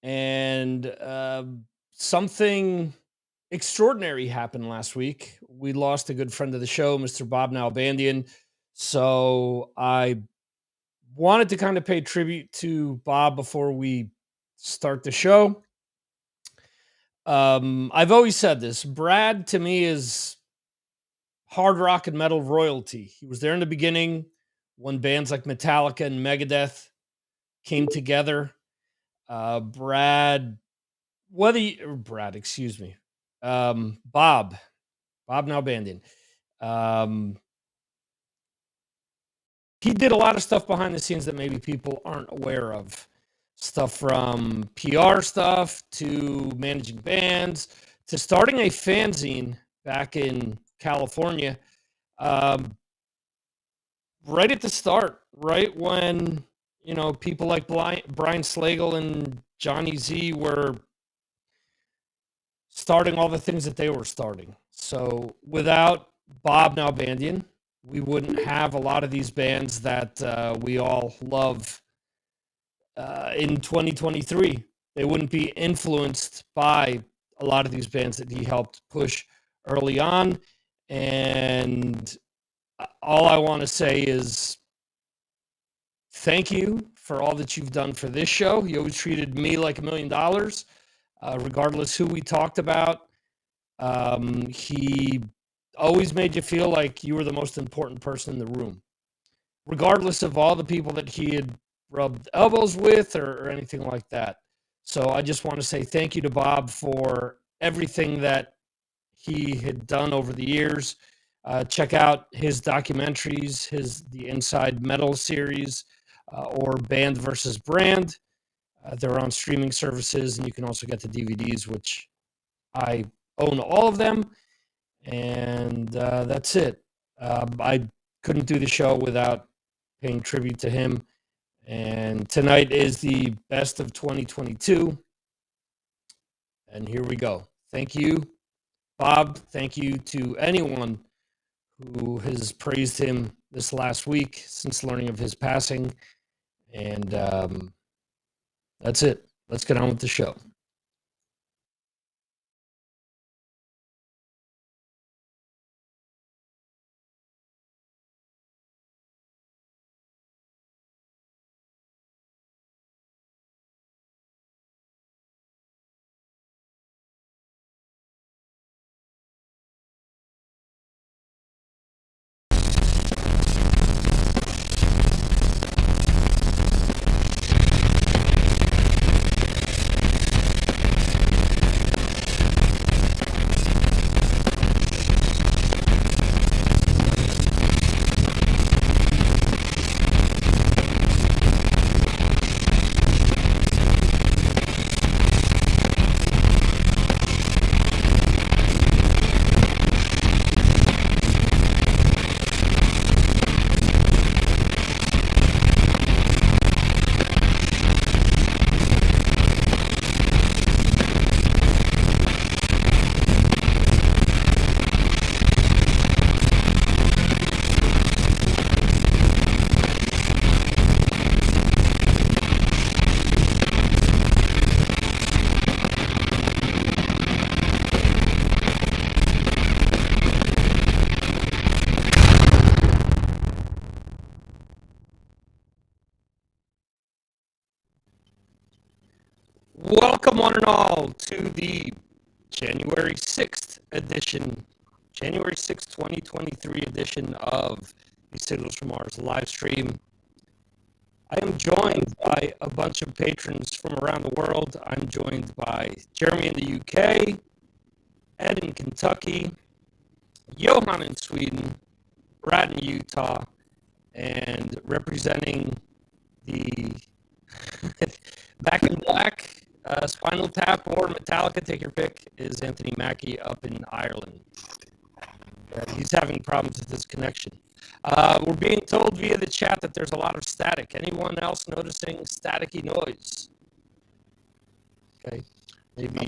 and something extraordinary happened last week. We lost a good friend of the show, Mr. Bob Nalbandian. So I wanted to kind of pay tribute to Bob before we start the show. I've always said this. Brad to me is hard rock and metal royalty. He was there in the beginning when bands like Metallica and Megadeth came together. Brad, excuse me, Bob Nalbandian. He did a lot of stuff behind the scenes that maybe people aren't aware of. Stuff from PR stuff to managing bands to starting a fanzine back in California. Right at the start, right when people like Brian Slagle and Johnny Z were starting all the things that they were starting. So without Bob Nalbandian, we wouldn't have a lot of these bands that we all love in 2023. They wouldn't be influenced by a lot of these bands that he helped push early on. And all I want to say is thank you for all that you've done for this show. You always treated me like $1 million, regardless who we talked about. He always made you feel like you were the most important person in the room, regardless of all the people that he had rubbed elbows with or anything like that. So I just want to say thank you to Bob for everything that he had done over the years. Check out his documentaries, the Inside Metal series, or Band versus Brand. They're on streaming services, and you can also get the DVDs, which I own all of them. And that's it. I couldn't do the show without paying tribute to him. And tonight is the best of 2022. And here we go. Thank you, Bob. Thank you to anyone who has praised him this last week since learning of his passing. And that's it. Let's get on with the show. Welcome, one and all, to the January 6th edition, January 6th, 2023 edition of the Signals from Mars live stream. I am joined by a bunch of patrons from around the world. I'm joined by Jeremy in the UK, Ed in Kentucky, Johan in Sweden, Brad in Utah, and representing the Back in Black, Spinal Tap, or Metallica, take your pick, is Anthony Mackie up in Ireland. He's having problems with his connection. We're being told via the chat that there's a lot of static. Anyone else noticing staticky noise? Okay, maybe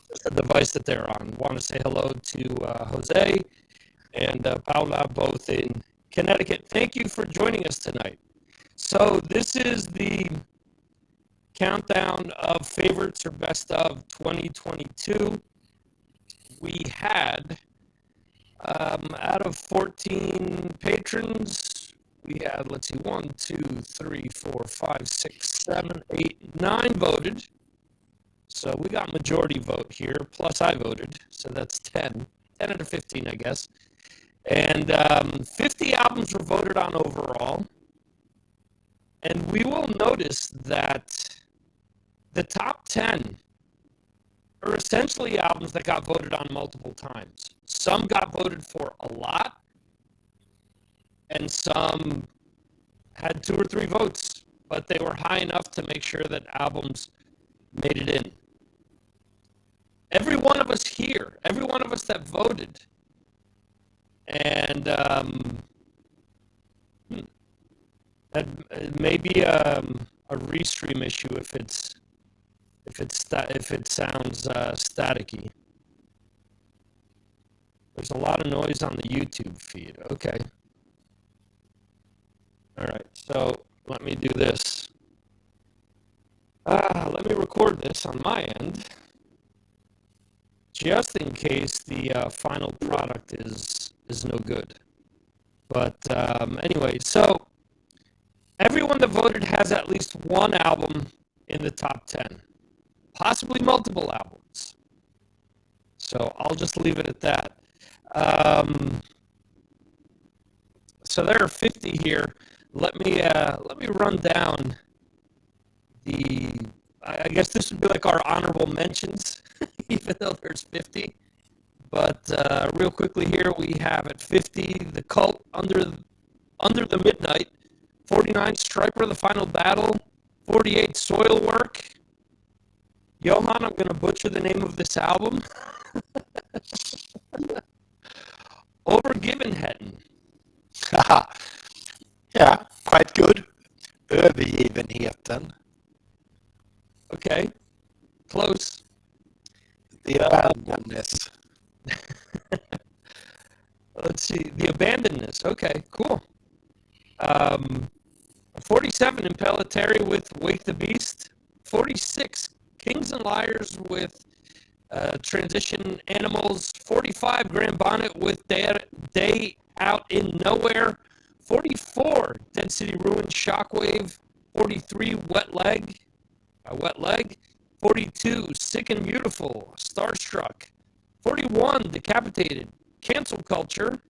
it's the device that they're on. Want to say hello to Jose and Paula, both in Connecticut. Thank you for joining us tonight. So this is the countdown of favorites or best of 2022. We had, out of 14 patrons, we had, let's see, 1, 2, 3, 4, 5, 6, 7, 8, 9 voted. So we got majority vote here, plus I voted, so that's 10 out of 15, I guess. And 50 albums were voted on overall. And we will notice that the top 10 are essentially albums that got voted on multiple times. Some got voted for a lot, and some had 2 or 3 votes, but they were high enough to make sure that albums made it in. Every one of us here, every one of us that voted, and that may be a restream issue if it sounds staticky. There's a lot of noise on the YouTube feed. Okay. All right. So let me do this. Let me record this on my end, just in case the final product is no good. But anyway, so everyone that voted has at least one album in the top 10, possibly multiple albums. So I'll just leave it at that. So there are 50 here. Let me run down the. I guess this would be like our honorable mentions, even though there's 50. But real quickly here, we have at 50 The Cult, Under the Midnight, 49 Striper, The Final Battle, 48 Soilwork. Johan, I'm going to butcher the name of this album. Overgivenheten. Yeah, quite good. Övergivenheten. Okay, close. The abandonness. Let's see, The Abandonness. Okay, cool. 47 Impellitteri with Wake the Beast. 46 Kings and Liars with Transition Animals. 45 Grand Bonnet with Day Out in Nowhere. 44 Dead City Ruin Shockwave. 43 Wet Leg. 42 Sick and Beautiful Starstruck. 41 Decapitated Cancel Culture.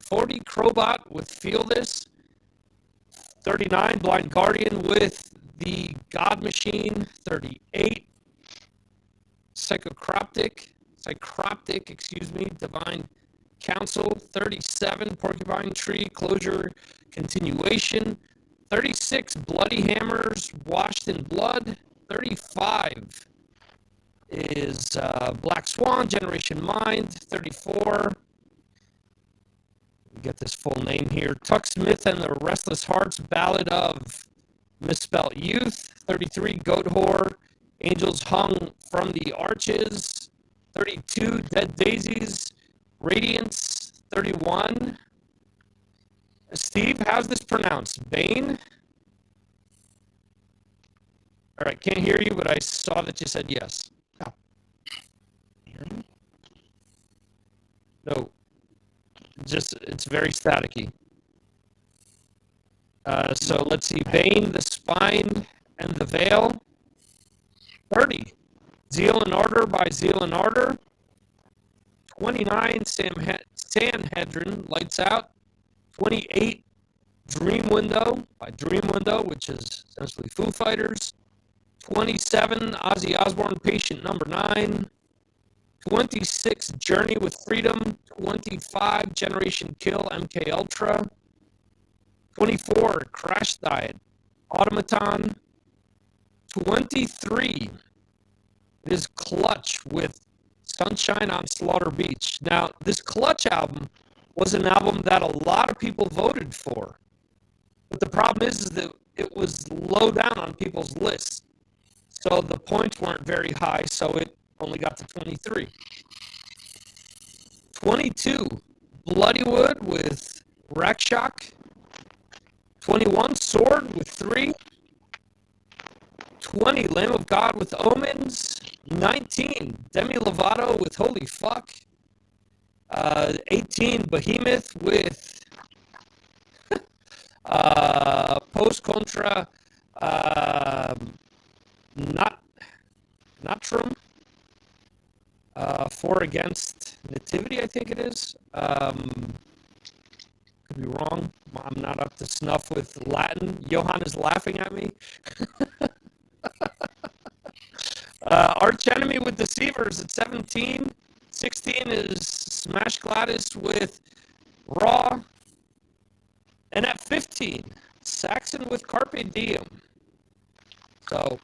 40 Crowbot with Feel This. 39 Blind Guardian with The God Machine. 38 Psychroptic, Divine Council. 37 Porcupine Tree Closure Continuation. 36 Bloody Hammers Washed in Blood. 35 is Black Swan Generation Mind. 34, get this full name here, Tuck Smith and the Restless Hearts Ballad of Misspelt Youth. 33 Goat Whore Angels Hung from the Arches. 32 Dead Daisies Radiance. 31, Steve, how's this pronounced? Bane? All right, can't hear you, but I saw that you said yes. No, just it's very staticky. So let's see, Bane, The Spine, and The Veil. 30, Zeal and Ardor by Zeal and Ardor. 29, Sanhedrin, Lights Out. 28, Dream Window by Dream Window, which is essentially Foo Fighters. 27, Ozzy Osbourne, Patient Number 9. 26, Journey with Freedom. 25, Generation Kill, MK Ultra. 24, Crash Diet, Automaton. 23 is Clutch with Sunshine on Slaughter Beach. Now, this Clutch album was an album that a lot of people voted for. But the problem is that it was low down on people's lists. So the points weren't very high, so it only got to 23. 22, Bloodywood with Rakshock. 21, Sword with 3. 20, Lamb of God with Omens. 19, Demi Lovato with Holy Fuck. 18, Behemoth with Post Contra Natrum. 4 against Nativity, I think it is. Could be wrong. I'm not up to snuff with Latin. Johan is laughing at me. Arch Enemy with Deceivers at 17. 16 is Smash Gladys with Raw. And at 15, Saxon with Carpe Diem. So,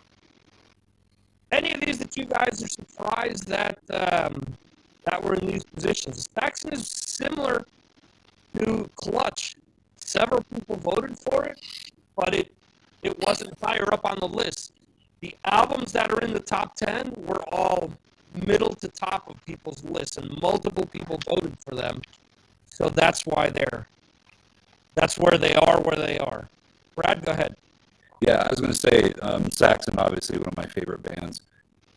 any of these that you guys are surprised that that were in these positions? Saxon is similar to Clutch. Several people voted for it, but it wasn't higher up on the list. The albums that are in the top 10 were all middle to top of people's lists, and multiple people voted for them. So that's why that's where they are. Brad, go ahead. Yeah, I was going to say Saxon, obviously one of my favorite bands.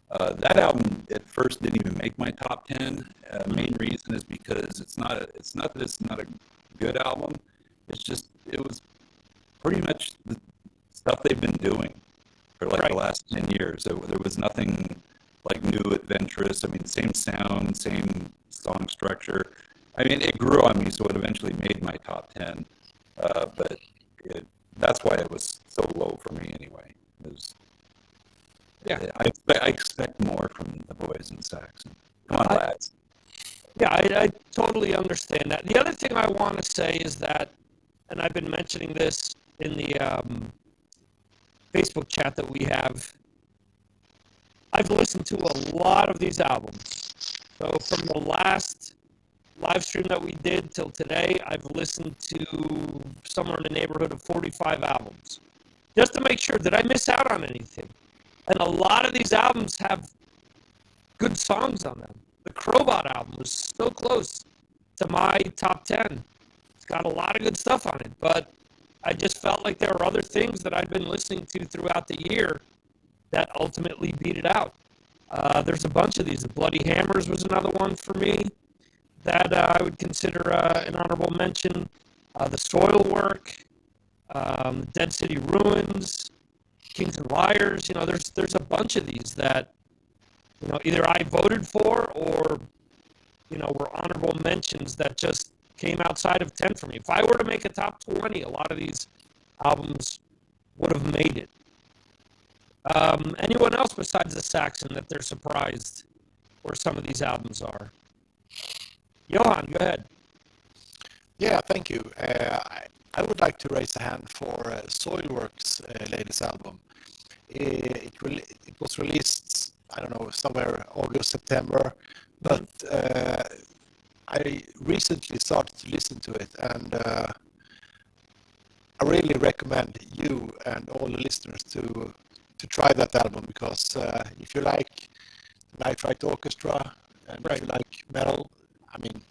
That album at first didn't even make my top 10. Main reason is because it's not that it's not a good album. It's just it was pretty much the stuff they've been doing for like the last 10 years. So there was nothing like new, adventurous. I mean, same sound, same song structure. I mean, it grew on me, so it eventually made my top 10. But that's why it was so low for me anyway. I expect more from the boys in Saxon. Come on, lads. Yeah, I totally understand that. The other thing I want to say is that, and I've been mentioning this in the Facebook chat that we have, I've listened to a lot of these albums. So from the last live stream that we did till today, I've listened to somewhere in the neighborhood of 45 albums, just to make sure that I miss out on anything. And a lot of these albums have good songs on them. The Crowbot album was so close to my top 10. It's got a lot of good stuff on it, but I just felt like there were other things that I'd been listening to throughout the year that ultimately beat it out. There's a bunch of these. The Bloody Hammers was another one for me that I would consider an honorable mention. The Soilwork, Dead City Ruins, Kings and Liars. You know, there's a bunch of these that, you know, either I voted for or, you know, were honorable mentions that just came outside of 10 for me. If I were to make a top 20, a lot of these albums would have made it. Anyone else besides the Saxon that they're surprised where some of these albums are? Johan, go ahead. Yeah, thank you. I would like to raise a hand for Soilwork's latest album. It was released, I don't know, somewhere August, September, but I recently started to listen to it, and I really recommend you and all the listeners to try that album, because if you like Night Flight Orchestra and if you like metal, I mean,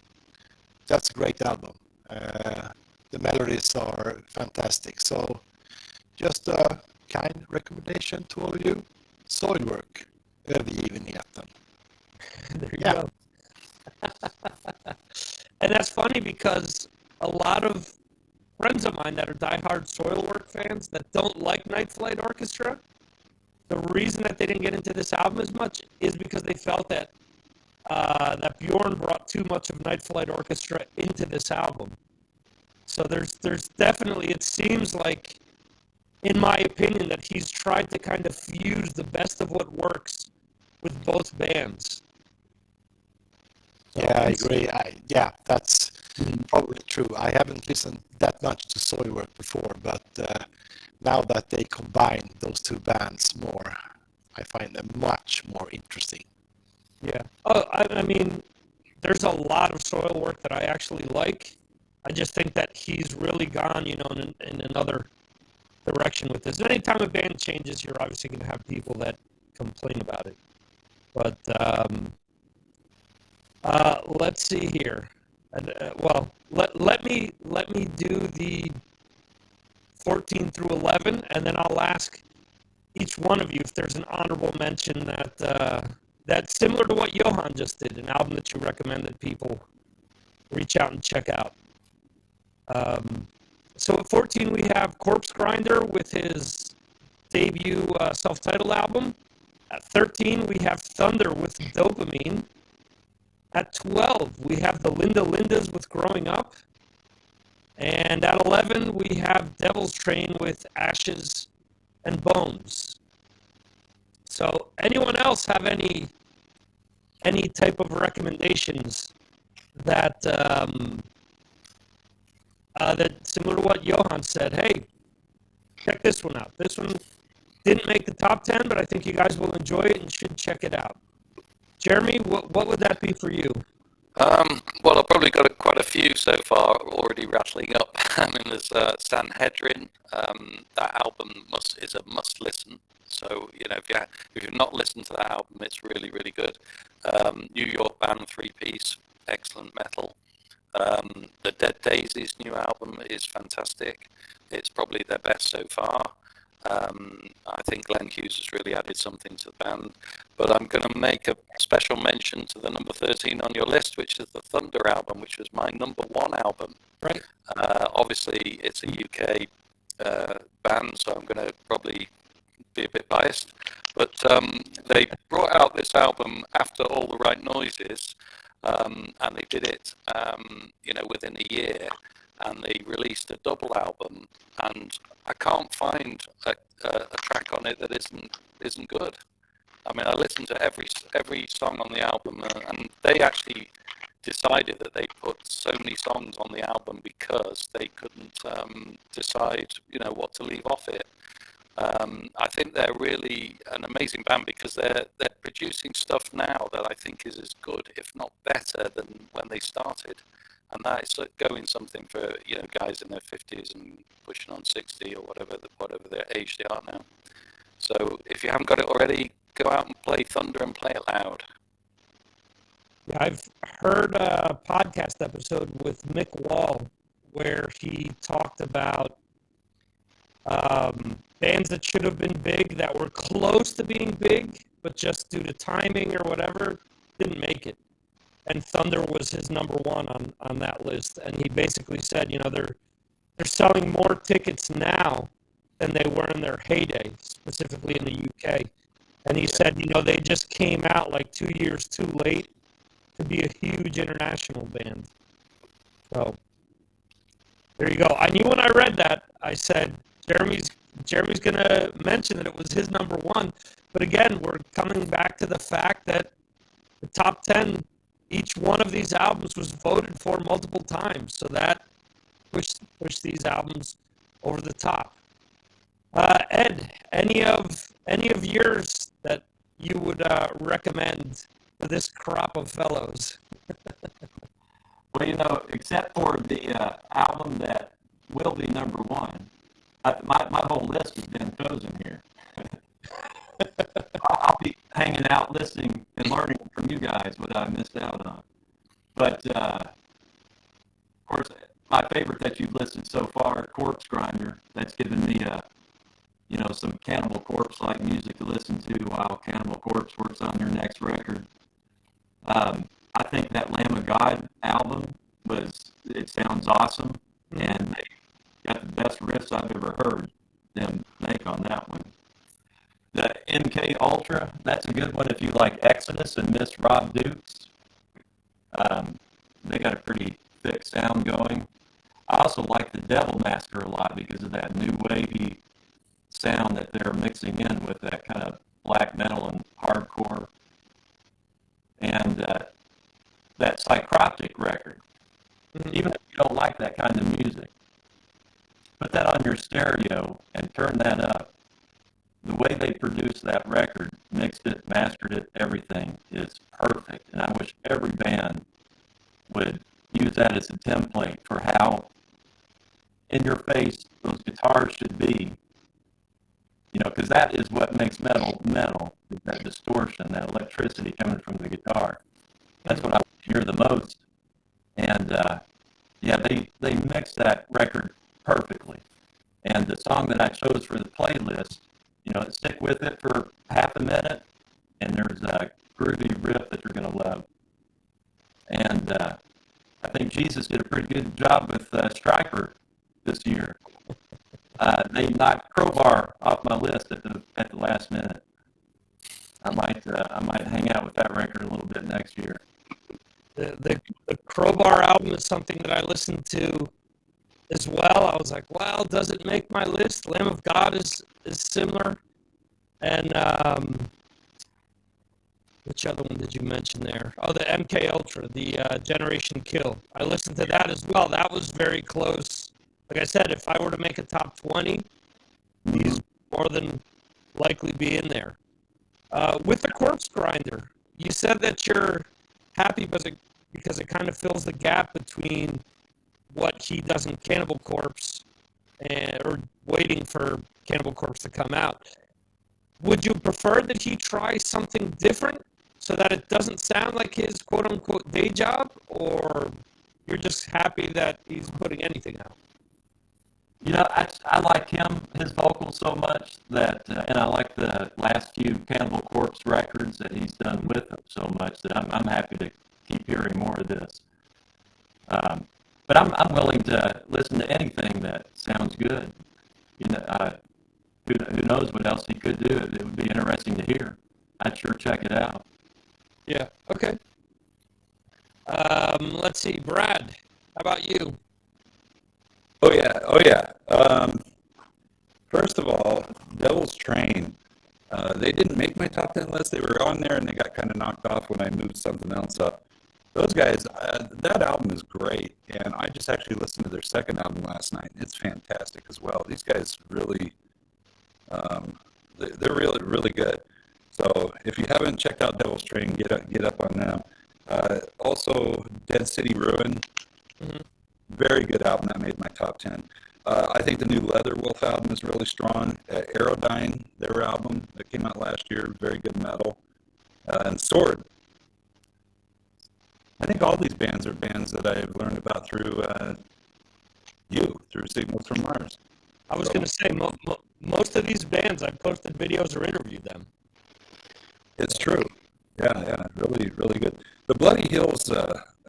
that's a great album. The melodies are fantastic. So just a kind recommendation to all of you. Soilwork, övergivenheten. There you go. And that's funny because a lot of friends of mine that are diehard Soilwork fans that don't like Night Flight Orchestra, the reason that they didn't get into this album as much is because they felt that that Bjorn brought too much of Night Flight Orchestra into this album. So there's definitely, it seems like, in my opinion, that he's tried to kind of fuse the best of what works with both bands. So yeah, I agree. That's probably true. I haven't listened that much to Soilwork before, but now that they combine those two bands more, I find them much more interesting. Yeah. Oh, I mean, there's a lot of Soilwork that I actually like. I just think that he's really gone, you know, in another direction with this. Anytime a band changes, you're obviously going to have people that complain about it. But let's see here. Well, let me do the 14 through 11, and then I'll ask each one of you if there's an honorable mention that's similar to what Johan just did, an album that you recommend that people reach out and check out. So at 14, we have Corpse Grinder with his debut self-titled album. At 13, we have Thunder with Dopamine. At 12, we have the Linda Lindas with Growing Up. And at 11, we have Devil's Train with Ashes and Bones. So anyone else have any type of recommendations that that similar to what Johan said? Hey, check this one out. This one didn't make the top 10, but I think you guys will enjoy it and should check it out. Jeremy, what would that be for you? Well, I've probably got quite a few so far already rattling up. I mean, there's Sanhedrin. That album is a must listen. So, you know, if you've not listened to that album, it's really, really good. New York band 3-piece, excellent metal. The Dead Daisies new album is fantastic. It's probably their best so far. I think Glenn Hughes has really added something to the band. But I'm going to make a special mention to the number 13 on your list, which is the Thunder album, which was my number 1 album. Right. Obviously, it's a UK band, so I'm going to probably be a bit biased. But they brought out this album after All the Right Noises, and they did it, within a year. And they released a double album, and I can't find a track on it that isn't good. I mean, I listened to every song on the album, and they actually decided that they put so many songs on the album because they couldn't decide, what to leave off it. I think they're really an amazing band because they're producing stuff now that I think is as good, if not better, than when they started. And that is going something for guys in their 50s and pushing on 60 or whatever their age they are now. So if you haven't got it already, go out and play Thunder and play it loud. Yeah, I've heard a podcast episode with Mick Wall where he talked about bands that should have been big that were close to being big, but just due to timing or whatever, didn't make it. And Thunder was his number 1 on that list. And he basically said, they're selling more tickets now than they were in their heyday, specifically in the UK. And he said, they just came out like 2 years too late to be a huge international band. So there you go. I knew when I read that, I said, Jeremy's going to mention that it was his number 1. But again, we're coming back to the fact that the top 10, each one of these albums was voted for multiple times, so that pushed these albums over the top. Ed, any of yours that you would recommend for this crop of fellows? Well, except for the album that will be number 1, my whole list has been chosen here. I'll be hanging out, listening, and learning from you guys what I missed out on. But, of course, my favorite that you've listed so far, Corpse Grinder, that's given me some Cannibal Corpse-like music to listen to while Cannibal Corpse works on their next record. I think that Lamb of God album it sounds awesome, and they got the best riffs I've ever heard them make on that one. The MK Ultra, that's a good one if you like Exodus and Miss Rob Dukes. They got a pretty thick sound going. I also like the Devil Master a lot because of that new wavy sound that they're mixing in with that kind of black metal and hardcore. And that Psychroptic record, even if you don't like that kind of music, put that on your stereo and turn that up. The way they produced that record, mixed it, mastered it, everything is perfect. And I wish every band would use that as a template for how in your face those guitars should be. Because that is what makes metal, is that distortion, that electricity coming from the guitar. That's what I hear the most. And they mixed that record perfectly. And the song that I chose for the playlist stick with it for half a minute, and there's a groovy riff that you're going to love. And I think Jesus did a pretty good job with Striper this year. They knocked Crowbar off my list at the last minute. I might hang out with that record a little bit next year. The Crowbar album is something that I listened to as well. I was like, well, does it make my list? Lamb of God is similar. And which other one did you mention there? Oh, the MK Ultra, the Generation Kill. I listened to that as well. That was very close. Like I said, if I were to make a top 20, these more than likely be in there. With the Corpse Grinder, you said that you're happy because it kind of fills the gap between what he does in Cannibal Corpse or waiting for Cannibal Corpse to come out. Would you prefer that he try something different so that it doesn't sound like his quote-unquote day job, or you're just happy that he's putting anything out? I like his vocals so much that, and I like the last few Cannibal Corpse records that he's done with him so much that I'm happy to keep hearing more of this. But I'm willing to listen to anything that sounds good. Who knows what else he could do? It would be interesting to hear. I'd sure check it out. Yeah. Okay. Let's see, Brad. How about you? Oh yeah. First of all, Devil's Train. They didn't make my top 10 list. They were on there, and they got kind of knocked off when I moved something else up. Those guys, that album is great, and I just actually listened to their second album last night. It's fantastic as well. These guys really, they're really, really good. So if you haven't checked out Devil's Train, get up on them. Also, Dead City Ruin. Mm-hmm. Very good album that made my top 10. I think the new Leatherwolf album is really strong. Aerodyne, their album that came out last year, very good metal. And Sword. I think all these bands are bands that I've learned about through Signals from Mars. I was going to say, most of these bands, I've posted videos or interviewed them. It's true. Yeah, really, really good. The Bloody Hills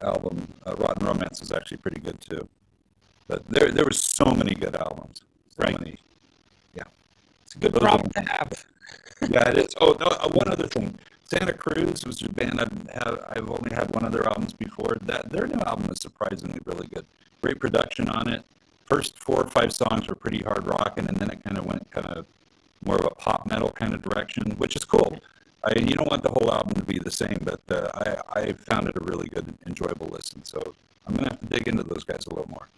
album, Rotten Romance, is actually pretty good too. But there were so many good albums. So many. Yeah. It's a good problem to have. Yeah, it is. Oh, no, one other thing. Santa Cruz was a band I've only had one of their albums before. Their new album is surprisingly really good. Great production on it. First 4 or 5 songs were pretty hard rocking, and then it kind of went more of a pop metal kind of direction, which is cool. You don't want the whole album to be the same, but I found it a really good, enjoyable listen. So I'm going to have to dig into those guys a little more.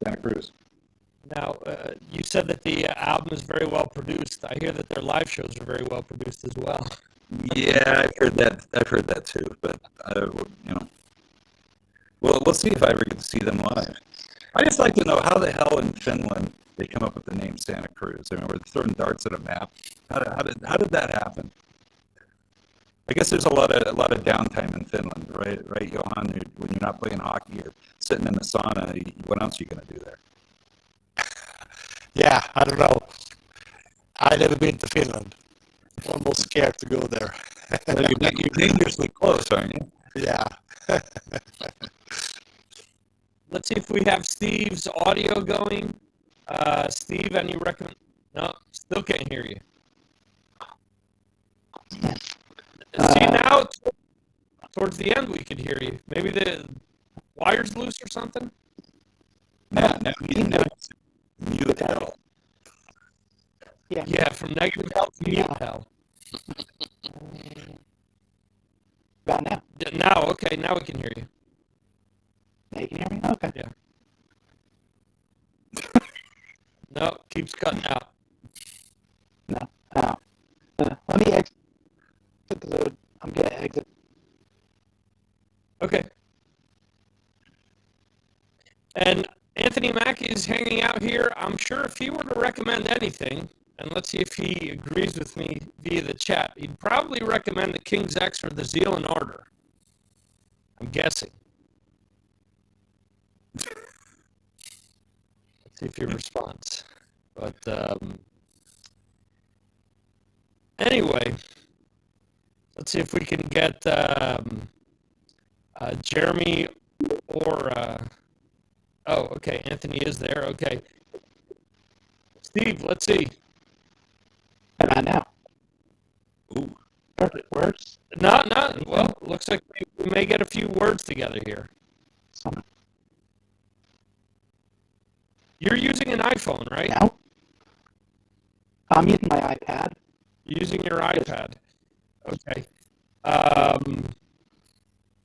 Santa Cruz. Now, you said that the album is very well produced. I hear that their live shows are very well produced as well. Yeah, I've heard that too. But we'll see if I ever get to see them live. I just like to know how the hell in Finland they come up with the name Santa Cruz. I mean, we're throwing darts at a map. How did that happen? I guess there's a lot of downtime in Finland, right, Johan? When you're not playing hockey or sitting in the sauna, what else are you going to do there? Yeah, I don't know. I've never been to Finland. I'm almost scared to go there. Well, you're dangerously close, aren't you? Yeah. Let's see if we have Steve's audio going. Steve, any recommend? No, still can't hear you. See, now towards the end we could hear you. Maybe the wire's loose or something? Now he's mute hell. Yeah, from negative hell to mute hell. About now. Now, okay, now we can hear you. Now you can hear me? Okay. Yeah. No, keeps cutting out. No. Let me exit the load. I'm going to exit. Okay. And Anthony Mack is hanging out here. I'm sure if he were to recommend anything, and let's see if he agrees with me via the chat, he'd probably recommend the King's X or the Zeal and Ardor. I'm guessing. Let's see if he responds. But Anyway, let's see if we can get Jeremy or oh, okay, Anthony is there. Okay, Steve, let's see. Am I now? Ooh. Perfect words. Not well. Looks like we may get a few words together here. Some You're using an iPhone, right? now. I'm using my iPad. You're using your iPad. Okay.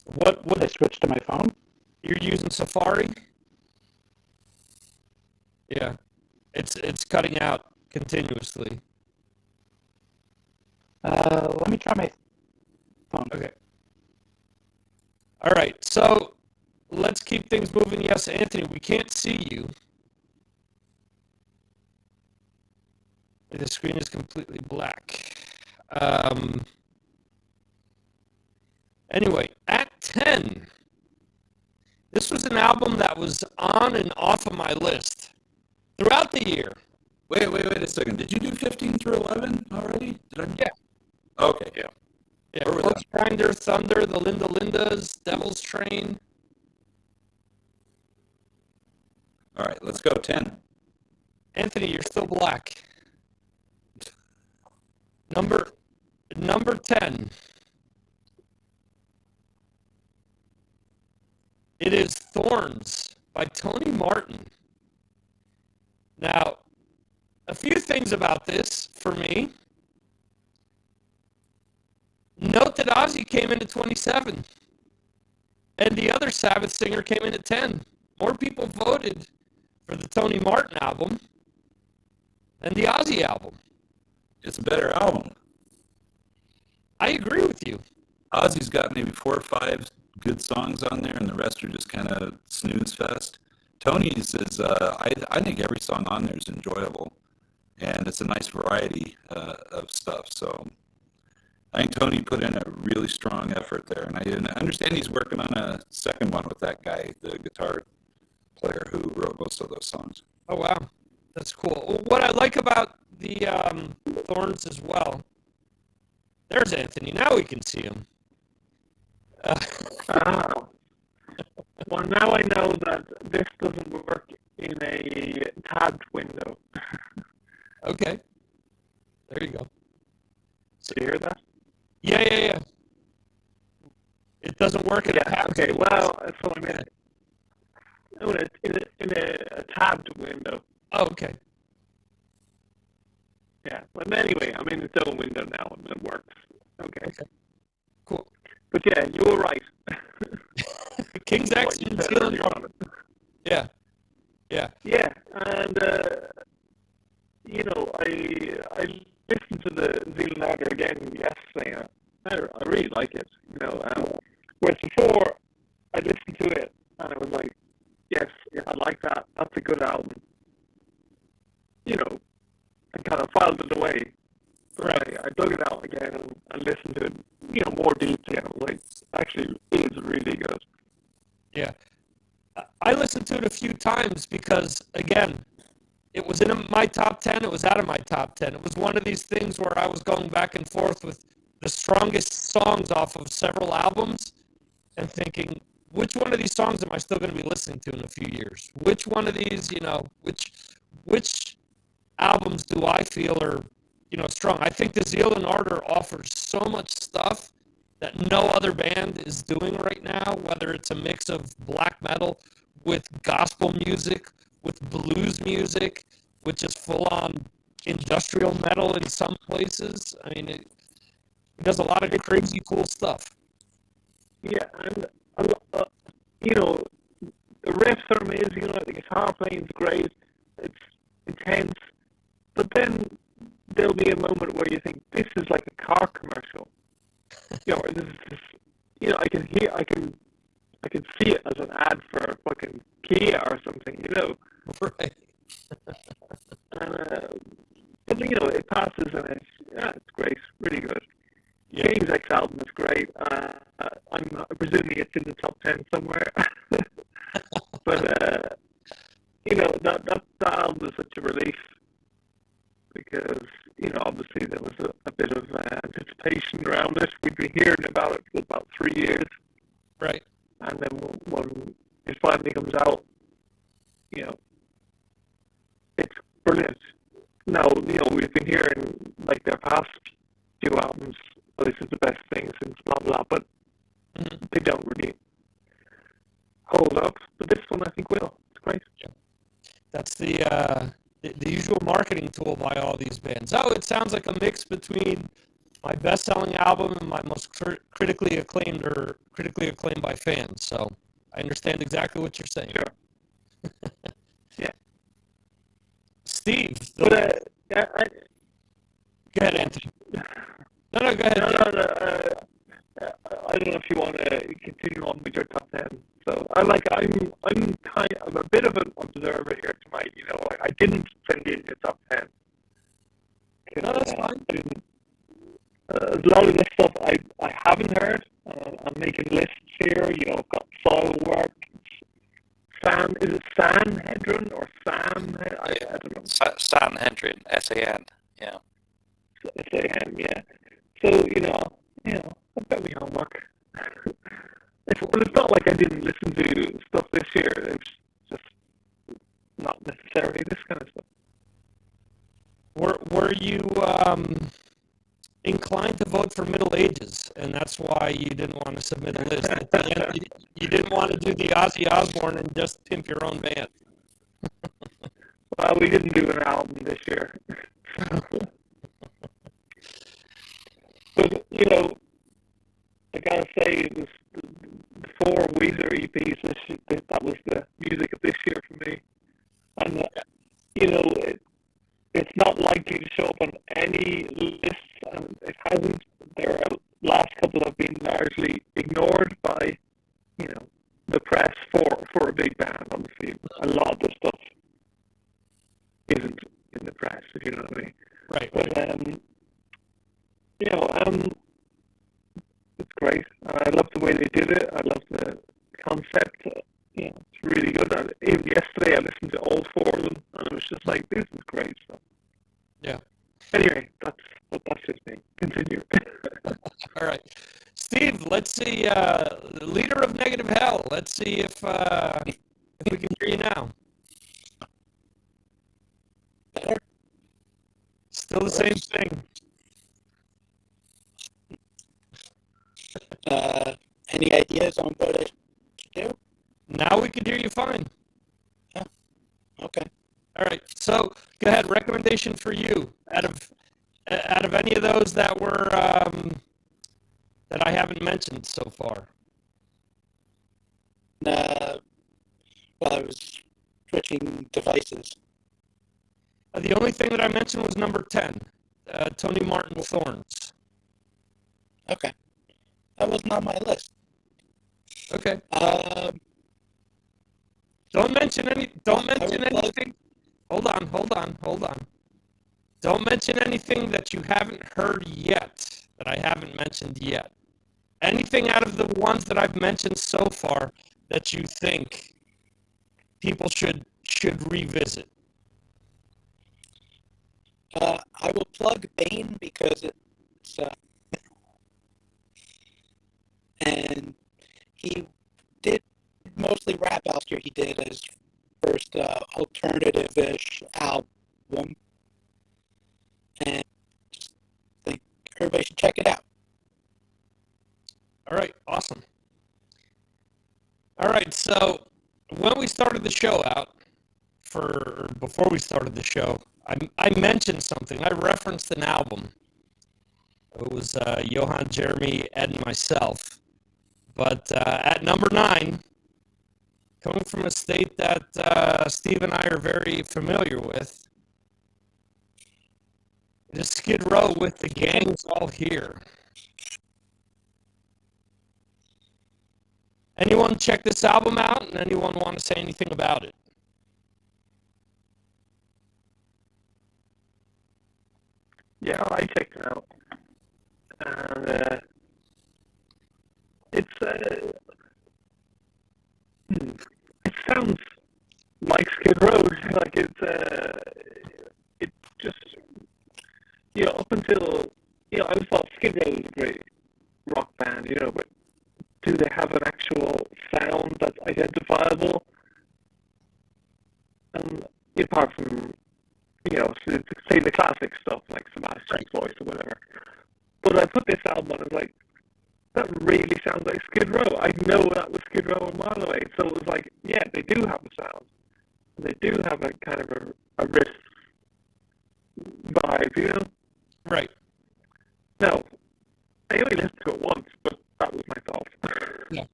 What I switched to my phone. you're using Safari? Yeah. It's cutting out continuously. Let me try my phone. Okay. All right. So let's keep things moving. Yes, Anthony, we can't see you. The screen is completely black. Anyway, at 10, this was an album that was on and off of my list throughout the year. Wait a second. Did you do 15 through 11 already? Did I? Yeah. Okay. Yeah. Yeah, Where was Corpse Grinder, Thunder, the Linda Lindas, Devil's Train. All right, let's go 10. Anthony, you're still black. Number 10. It is Thorns by Tony Martin. Now, a few things about this for me. Note that Ozzy came in at 27, and the other Sabbath singer came in at 10. More people voted for the Tony Martin album than the Ozzy album. It's a better album. I agree with you. Ozzy's got maybe 4 or 5 good songs on there, and the rest are just kind of snooze fest. Tony's is, I think every song on there is enjoyable, and it's a nice variety of stuff. So I think Tony put in a really strong effort there, and I understand he's working on a second one with that guy, the guitar player who wrote most of those songs. Oh, wow. That's cool. What I like about the Thorns as well, there's Anthony. Now we can see him. Oh. Well, now I know that this doesn't work in a tabbed window. Okay. There you go. Do you hear that? Yeah. It doesn't work in a tab. Okay, well, so I mean, in a tabbed window. Oh, okay. Yeah, but anyway, I'm in its own window now, and it works. Okay. Cool. But yeah, you were right. King's X What you and said Zealand. earlier on. Yeah. Yeah, and you know, I listened to the Zealand Order again yesterday. And I really like it. You know, whereas before I listened to it and I was like, yes, I like that. That's a good album. You know, and kind of filed it away. But Right. I dug it out again and listened to it, you know, more deeply, and I was like, actually, it is really good. Yeah. I listened to it a few times because, again, it was in my top 10. It was out of my top 10. It was one of these things where I was going back and forth with the strongest songs off of several albums and thinking, which one of these songs am I still going to be listening to in a few years? Which one of these, you know, which albums do I feel are, you know, strong? I think the Zealand Order offers so much stuff that no other band is doing right now, whether it's a mix of black metal with gospel music, with blues music, which is full-on industrial metal in some places. I mean, it does a lot of crazy cool stuff. Yeah, and you know, the riffs are amazing. You know, the guitar playing's great. It's intense, but then there'll be a moment where you think this is like a car commercial. You know, this is, you know, I can see it as an ad for fucking Kia or something. You know, Right. and but you know, it passes and it's great, really good. Yeah. King's X album is great. I'm presuming it's in the top 10 somewhere. But you know, that album was such a relief because, you know, obviously there was a bit of anticipation around it. We've been hearing about it for about 3 years, Right. and then when it finally comes out, it's brilliant. Now, we've been hearing like their past few albums, oh, this is the best thing since blah blah, but they don't really hold up. But this one, I think, will. It's great. Yeah. That's the usual marketing tool by all these bands. Oh, it sounds like a mix between my best-selling album and my most critically acclaimed by fans. So I understand exactly what you're saying. Sure. Yeah. Steve. But Go ahead, Anthony. No, go ahead. I don't know if you want to continue on with your top 10. So I'm a bit of an observer here tonight. I didn't send in your top 10. No, that's fine. A lot of the stuff I haven't heard. I'm making lists here. I've got Soilwork. Is it Sanhedrin or Sam? I don't know. Sanhedrin, S-A-N, yeah. S-A-N, yeah. So, I've got my homework. But it's not like I didn't listen to stuff this year. It's just not necessarily this kind of stuff. Were you inclined to vote for Middle Ages, and that's why you didn't want to submit a list? At the end, you didn't want to do the Ozzy Osbourne and just pimp your own band. Well, we didn't do an album this year. But, I gotta say, it was the 4 Weezer EPs, that was the music of this year for me. And, it's not likely to show up on any lists, and it hasn't. Their last couple have been largely ignored by, the press for a big band. Obviously, a lot of the stuff isn't in the press, if you know what I mean. Right. But, it's great. I love the way they did it. I love the concept. It's really good. Even yesterday, I listened to all 4 of them, and it was just like, this is great stuff. Yeah. Anyway, that's just me. Continue. All right, Steve. Let's see. Leader of Negative Hell. Let's see if we can hear you now. Better? Still the same thing. Any ideas on what I should do? Now we can hear you fine. Yeah. Okay. All right. So go ahead. Recommendation for you out of any of those that were that I haven't mentioned so far. Well, I was switching devices. The only thing that I mentioned was number 10, Tony Martin Thorns. Okay. That wasn't on my list. Okay. Don't mention anything. Hold on. Don't mention anything that you haven't heard yet, that I haven't mentioned yet. Anything out of the ones that I've mentioned so far that you think people should revisit. I will plug Bane because it's and he did mostly rap after he did his first alternative-ish album, and just think everybody should check it out. All right, awesome. All right, so when we started the show out, before we started the show, I mentioned something. I referenced an album. It was Johan, Jeremy, Ed, and myself. But at number 9, coming from a state that Steve and I are very familiar with, it is Skid Row with The Gang's All Here. Anyone check this album out, and anyone want to say anything about it? Yeah, I checked it out. And it sounds like Skid Row. Like it just, up until, I always thought Skid Row is a great rock band, you know, but do they have an actual sound that's identifiable? Apart from, you know, say the classic stuff like Sebastian's voice or whatever. But I put this album on and was like, that really sounds like Skid Row. I know that was Skid Row a mile away. So it was like, yeah, they do have a sound. They do have a kind of a riff vibe, you know? Right. No, I only listened to it once, but that was my fault. Yeah.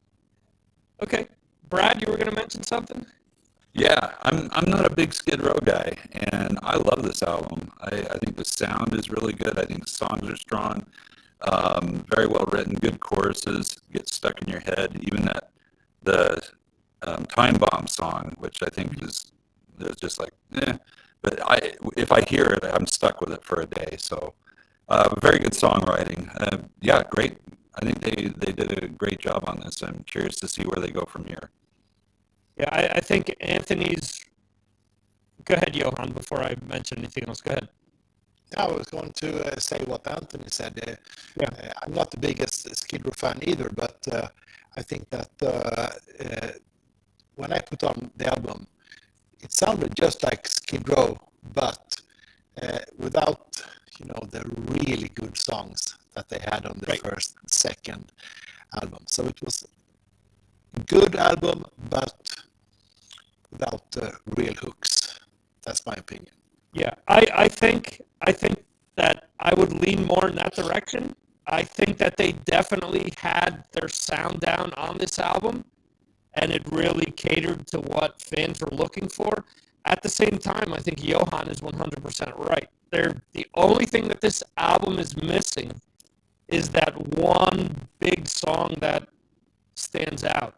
Okay. Brad, you were going to mention something? Yeah, I'm not a big Skid Row guy, and I love this album. I think the sound is really good. I think the songs are strong, very well written, good choruses, get stuck in your head. Even the Time Bomb song, which I think is just like, but if I hear it, I'm stuck with it for a day. So very good songwriting. Yeah, great. I think they did a great job on this. I'm curious to see where they go from here. Yeah, I think Anthony's. Go ahead, Johan, before I mention anything else. Go ahead. I was going to say what Anthony said. I'm not the biggest Skid Row fan either, but I think that when I put on the album, it sounded just like Skid Row, but without, you know, the really good songs that they had on the first and second album. So it was a good album, but without real hooks. That's my opinion. Yeah, I think that I would lean more in that direction. I think that they definitely had their sound down on this album, and it really catered to what fans were looking for. At the same time, I think Johan is 100% right. The only thing that this album is missing is that one big song that stands out.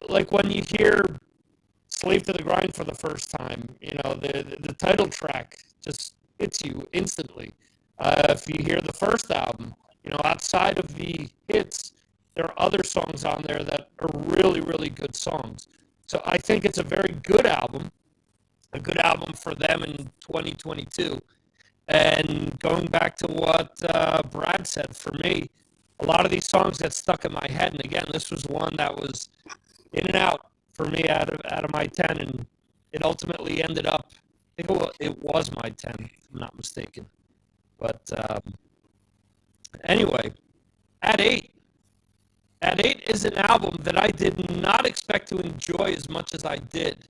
Like when you hear Slave to the Grind for the first time, you know, the title track just hits you instantly. If you hear the first album, you know, outside of the hits, there are other songs on there that are really, really good songs. So I think it's a very good album, a good album for them in 2022. And going back to what Brad said, for me, a lot of these songs get stuck in my head. And again, this was one that was in and out for me out of my 10, and it ultimately ended up, I think it was my 10, if I'm not mistaken. But anyway, at 8 is an album that I did not expect to enjoy as much as I did.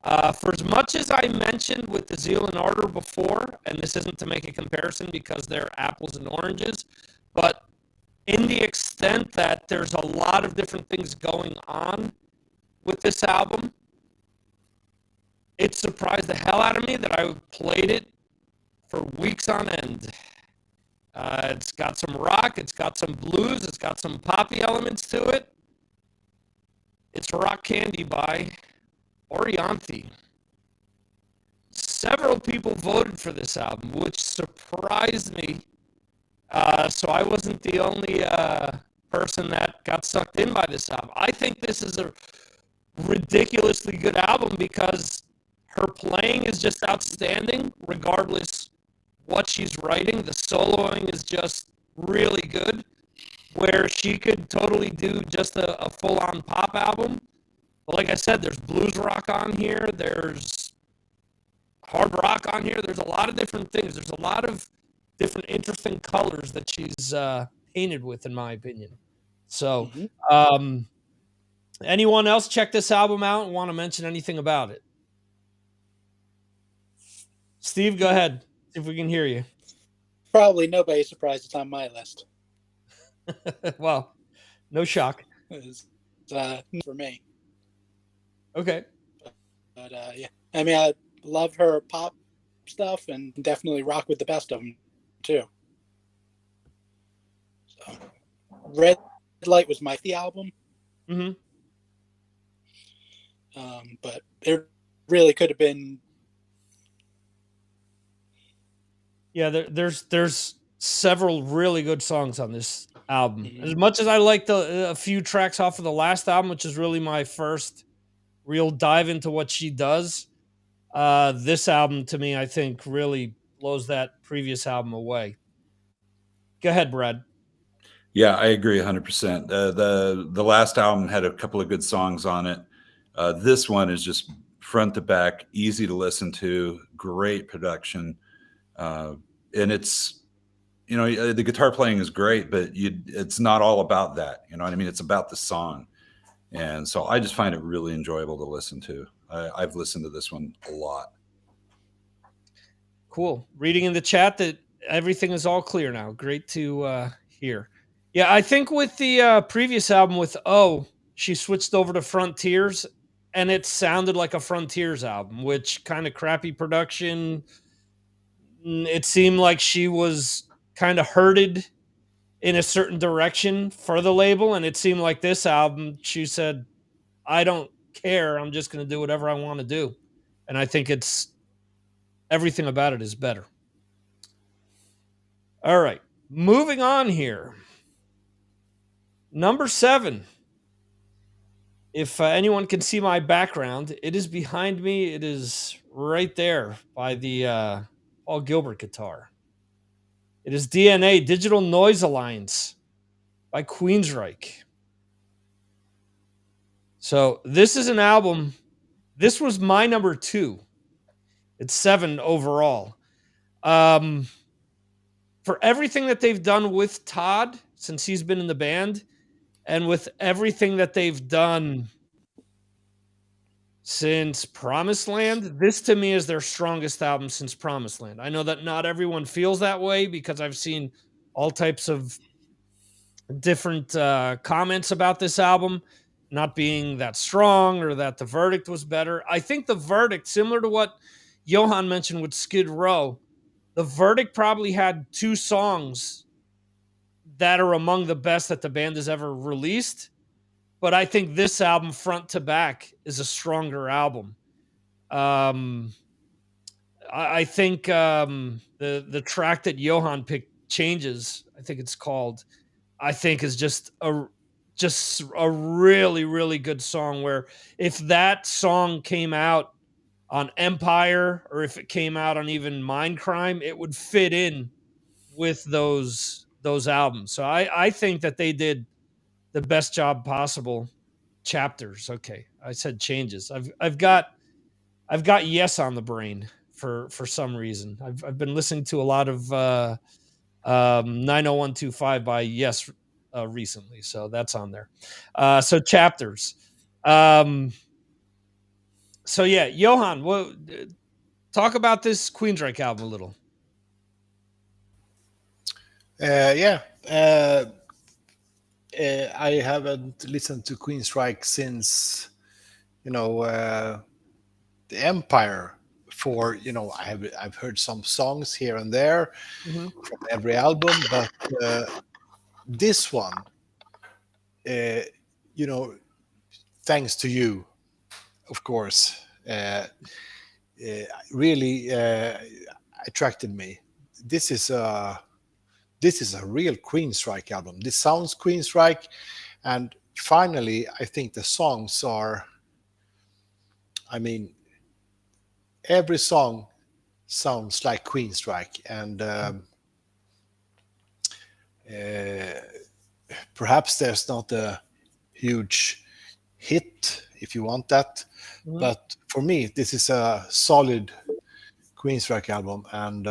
For as much as I mentioned with the Zeal and Ardor before, and this isn't to make a comparison because they're apples and oranges, but in the extent that there's a lot of different things going on with this album, it surprised the hell out of me that I played it for weeks on end. It's got some rock, it's got some blues, it's got some poppy elements to it. It's Rock Candy by Orianthi. Several people voted for this album, which surprised me. So I wasn't the only person that got sucked in by this album. I think this is a ridiculously good album because her playing is just outstanding, regardless what she's writing. The soloing is just really good, where she could totally do just a full-on pop album. But like I said, there's blues rock on here, there's hard rock on here, there's a lot of different things. There's a lot of different interesting colors that she's painted with, in my opinion. So, anyone else check this album out and want to mention anything about it? Steve, go ahead. See if we can hear you. Probably nobody's surprised it's on my list. Well, no shock. It's for me. Okay. But yeah, I mean, I love her pop stuff and definitely rock with the best of them too. So, Red Light was the album. But it really could have been. Yeah, there's several really good songs on this album. As much as I liked a few tracks off of the last album, which is really my first real dive into what she does, this album to me, I think, really blows that previous album away. Go ahead, Brad. Yeah, I agree 100%. The last album had a couple of good songs on it. This one is just front to back, easy to listen to, great production, and it's the guitar playing is great, but it's not all about that. You know what I mean? It's about the song, and so I just find it really enjoyable to listen to. I've listened to this one a lot. Cool. Reading in the chat that everything is all clear now. Great to hear. Yeah, I think with the previous album with she switched over to Frontiers, and it sounded like a Frontiers album, which kind of crappy production. It seemed like she was kind of herded in a certain direction for the label, and it seemed like this album, she said, I don't care. I'm just going to do whatever I want to do. And I think everything about it is better. All right. Moving on here. Number 7. If anyone can see my background, it is behind me. It is right there by the Paul Gilbert guitar. It is DNA, Digital Noise Alliance by Queensryche. So this is an album. This was my number 2. It's 7 overall. For everything that they've done with Todd since he's been in the band, and with everything that they've done since Promised Land, this to me is their strongest album since Promised Land. I know that not everyone feels that way because I've seen all types of different comments about this album not being that strong or that the verdict was better. I think the verdict, similar to what Johan mentioned with Skid Row, the verdict probably had 2 songs that are among the best that the band has ever released. But I think this album, front to back, is a stronger album. I think the track that Johan picked, Changes, I think it's called, I think is just a really, really good song, where if that song came out on Empire or if it came out on even Mindcrime, it would fit in with those albums. So I think that they did the best job possible. Chapters. Okay. I said Changes. I've got Yes on the brain for some reason. I've been listening to a lot of 90125 by Yes recently, so that's on there. So Chapters. So yeah, Johan, talk about this Queensryche album a little. I haven't listened to Queensryche since, the Empire. I've heard some songs here and there from every album, but this one, thanks to you, of course, really attracted me. This is a real Queensryche album. This sounds Queensryche, and finally, I think the songs are. I mean, every song sounds like Queensryche, and perhaps there's not a huge hit, if you want that, but for me, this is a solid Queensryche album, and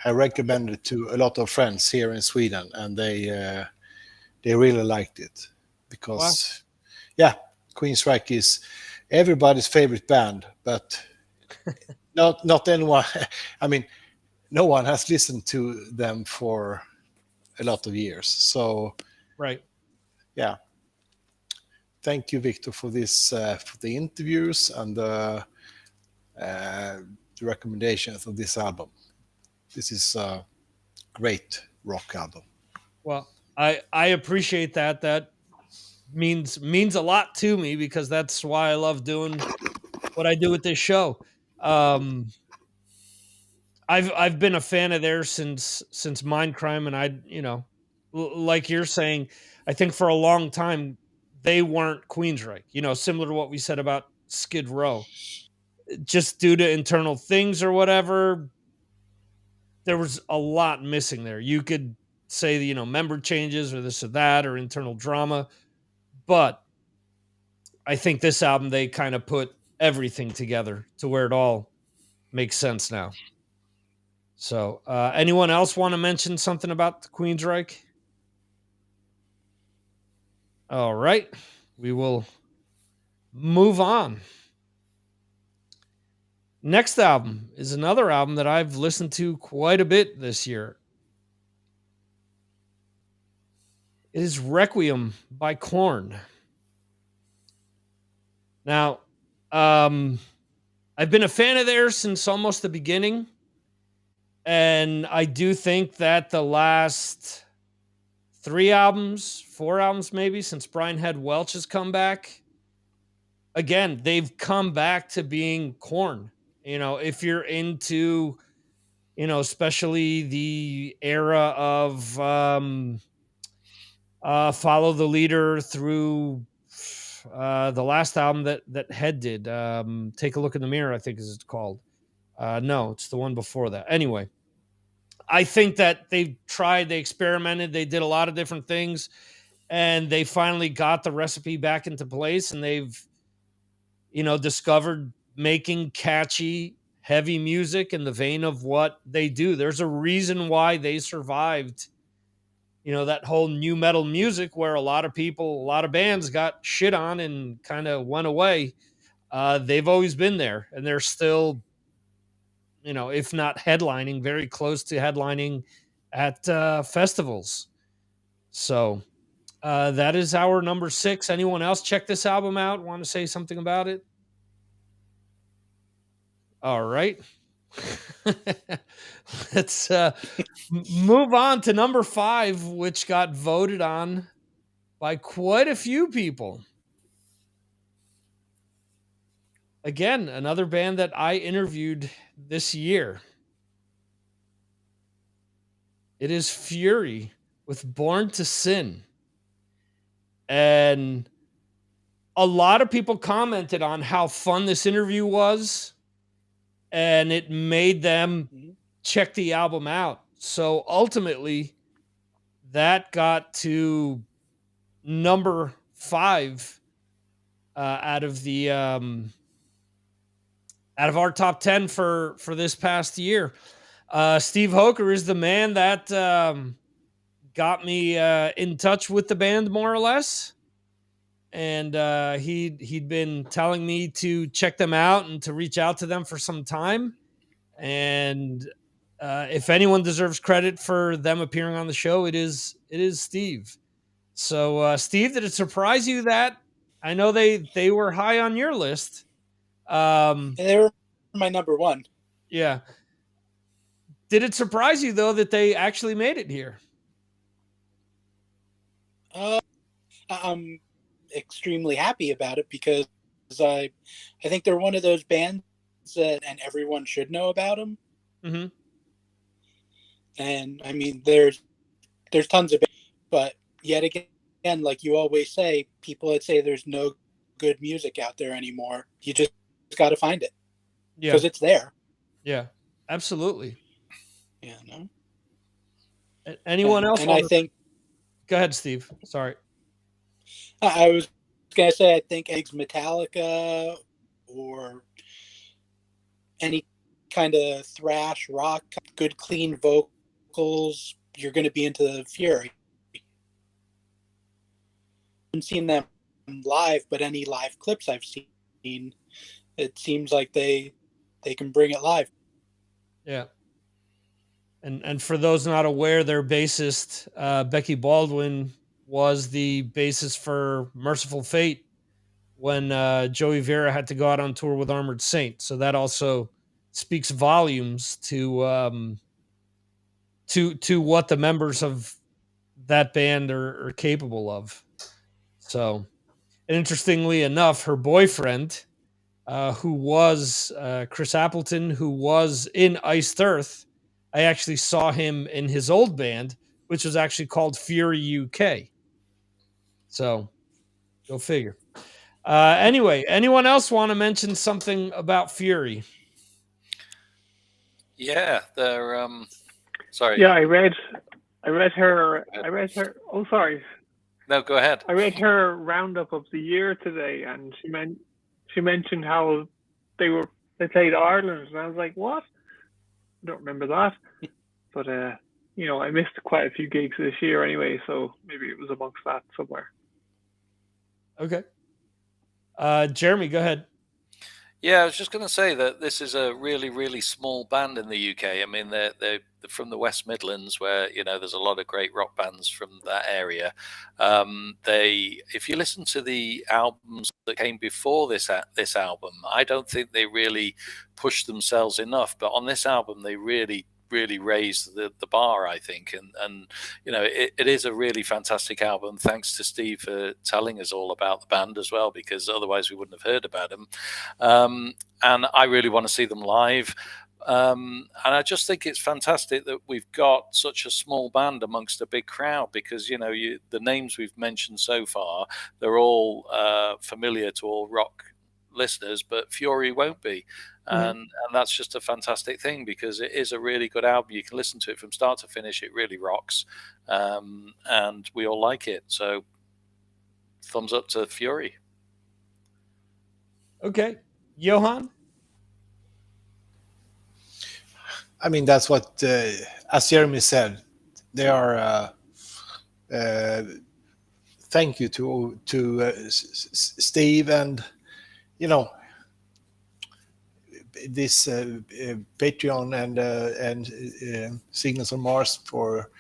I recommend it to a lot of friends here in Sweden, and they really liked it because, Queensryche is everybody's favorite band, but not anyone. I mean, no one has listened to them for a lot of years. So, right, yeah. Thank you, Victor, for this for the interviews and the recommendations of this album. This is a great rock album. Well, I appreciate that. That means a lot to me because that's why I love doing what I do with this show. I've been a fan of theirs since Mindcrime, and like you're saying, I think for a long time they weren't Queensryche. Similar to what we said about Skid Row, just due to internal things or whatever. there was a lot missing there. You could say, member changes or this or that or internal drama, but I think this album, they kind of put everything together to where it all makes sense now. So, anyone else want to mention something about the Queensryche? All right, we will move on. Next album is another album that I've listened to quite a bit this year. It is Requiem by Korn. Now, I've been a fan of theirs since almost the beginning. And I do think that the last 4 albums maybe, since Brian Head Welch has come back, again, they've come back to being Korn. If you're into, especially the era of Follow the Leader through the last album that Head did, Take a Look in the Mirror, I think is it's called. No, it's the one before that. Anyway, I think that they experimented, they did a lot of different things, and they finally got the recipe back into place, and they've, discovered making catchy, heavy music in the vein of what they do. There's a reason why they survived, that whole new metal music where a lot of bands got shit on and kind of went away. They've always been there, and they're still, if not headlining, very close to headlining at festivals. So that is our number 6. Anyone else check this album out? Want to say something about it? All right. Let's move on to number 5, which got voted on by quite a few people. Again, another band that I interviewed this year. It is Fury with Born to Sin. And a lot of people commented on how fun this interview was, and it made them check the album out. So ultimately, that got to number 5 out of our top 10 for this past year. Steve Hoker is the man that got me in touch with the band, more or less. And he'd been telling me to check them out and to reach out to them for some time. And if anyone deserves credit for them appearing on the show, it is Steve. So, Steve, did it surprise you that I know they were high on your list? They were my number 1. Yeah. Did it surprise you though that they actually made it here? I'm extremely happy about it because I think they're one of those bands that and everyone should know about them. Mm-hmm. And I mean, there's tons of bands, but yet again, like you always say, people that say there's no good music out there anymore, you just got to find it because it's there. Yeah, absolutely. Yeah, no. Anyone else? And I think. Go ahead, Steve. Sorry. I was gonna say, I think eggs Metallica or any kind of thrash rock, good clean vocals, you're going to be into the Fury. I haven't seen them live, but any live clips I've seen, it seems like they can bring it live. Yeah. And for those not aware, their bassist, Becky Baldwin, was the bassist for Merciful Fate when Joey Vera had to go out on tour with Armored Saint. So that also speaks volumes to what the members of that band are capable of. So, and interestingly enough, her boyfriend, who was Chris Appleton, who was in Iced Earth, I actually saw him in his old band, which was actually called Fury UK. So, go figure. Anyway, anyone else want to mention something about Fury? Yeah, they're Sorry. Yeah, I read her. Oh, sorry. No, go ahead. I read her roundup of the year today, and she mentioned how they played Ireland, and I was like, what? I don't remember that. But I missed quite a few gigs this year anyway, so maybe it was amongst that somewhere. Okay. Jeremy, go ahead. Yeah, I was just going to say that this is a really, really small band in the UK. I mean, they're from the West Midlands, where there's a lot of great rock bands from that area. If you listen to the albums that came before this album, I don't think they really pushed themselves enough. But on this album, they really raised the bar, I think, and it is a really fantastic album. Thanks to Steve for telling us all about the band as well, because otherwise we wouldn't have heard about them. And I really want to see them live. And I just think it's fantastic that we've got such a small band amongst a big crowd, because the names we've mentioned so far, they're all familiar to all rock listeners, but Fury won't be. And that's just a fantastic thing, because it is a really good album. You can listen to it from start to finish. It really rocks, and we all like it. So thumbs up to Fury. Okay. Johan? I mean, that's what, as Jeremy said, they are. Thank you to Steve, and this Patreon and Signals on Mars for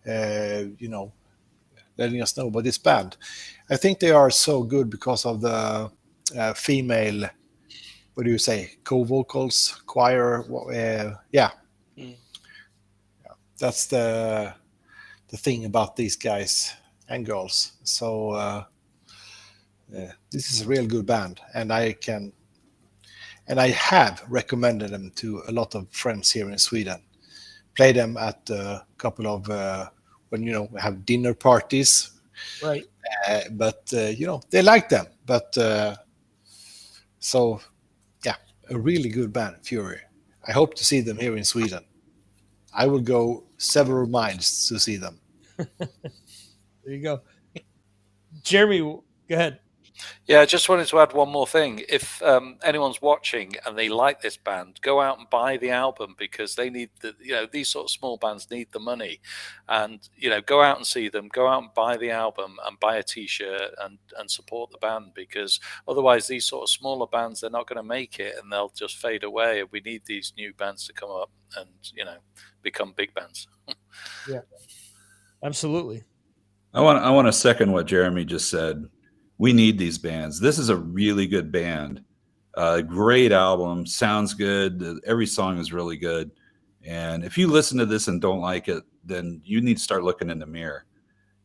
letting us know about this band. I think they are so good because of the female, what do you say, co-vocals, choir, yeah. That's the thing about these guys and girls. So this is a real good band, and I have recommended them to a lot of friends here in Sweden. Play them at a couple of when we have dinner parties, right? But they like them. But so yeah, a really good band, Fury. I hope to see them here in Sweden. I will go several miles to see them. There you go. Jeremy, go ahead. Yeah, I just wanted to add one more thing. If anyone's watching and they like this band, go out and buy the album, because they need these sort of small bands need the money, and go out and see them. Go out and buy the album and buy a T-shirt and support the band, because otherwise these sort of smaller bands, they're not going to make it, and they'll just fade away. We need these new bands to come up and become big bands. Yeah, absolutely. I want to second what Jeremy just said. We need these bands. This is a really good band. Great album. Sounds good. Every song is really good. And if you listen to this and don't like it, then you need to start looking in the mirror,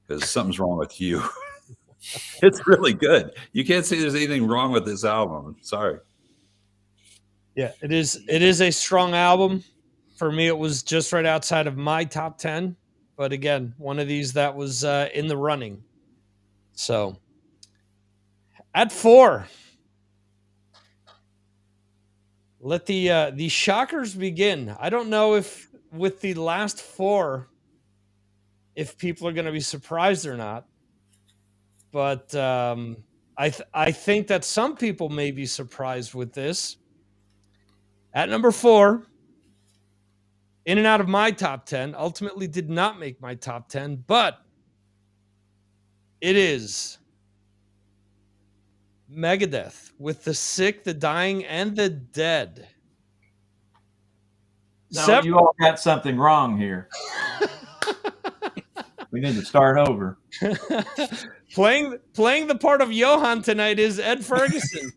because something's wrong with you. It's really good. You can't say there's anything wrong with this album. Sorry. Yeah, it is a strong album. For me, it was just right outside of my top 10. But again, one of these that was in the running. So at 4, let the shockers begin. I don't know if with the last 4, if people are going to be surprised or not. But I think that some people may be surprised with this. At number 4, in and out of my top 10, ultimately did not make my top 10, but it is Megadeth with The Sick, The Dying, and The Dead. No, you all got something wrong here. We need to start over. Playing the part of Johan tonight is Ed Ferguson.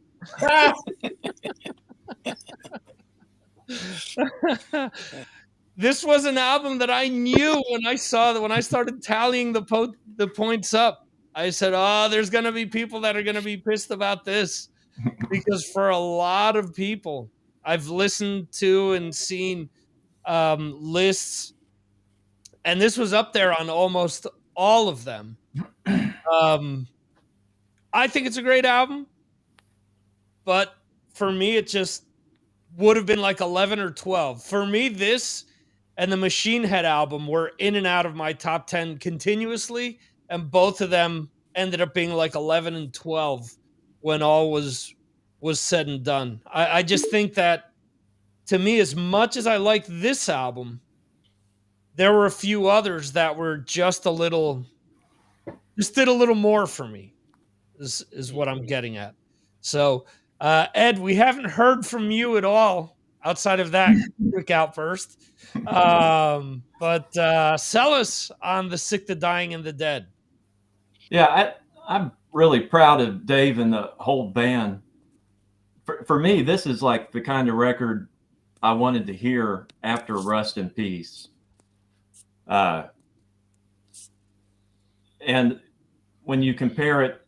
This was an album that I knew when I started tallying the points up. I said, "Oh, there's going to be people that are going to be pissed about this," because for a lot of people, I've listened to and seen lists, and this was up there on almost all of them. I think it's a great album, but for me, it just would have been like 11 or 12. For me, this and the Machine Head album were in and out of my top 10 continuously, and both of them ended up being like 11 and 12 when all was said and done. I just think that, to me, as much as I liked this album, there were a few others that were just did a little more for me, is what I'm getting at. So, Ed, we haven't heard from you at all outside of that quick outburst. But sell us on the Sick, the Dying, and the Dead. Yeah, I'm really proud of Dave and the whole band. For me, this is like the kind of record I wanted to hear after Rust in Peace. And when you compare it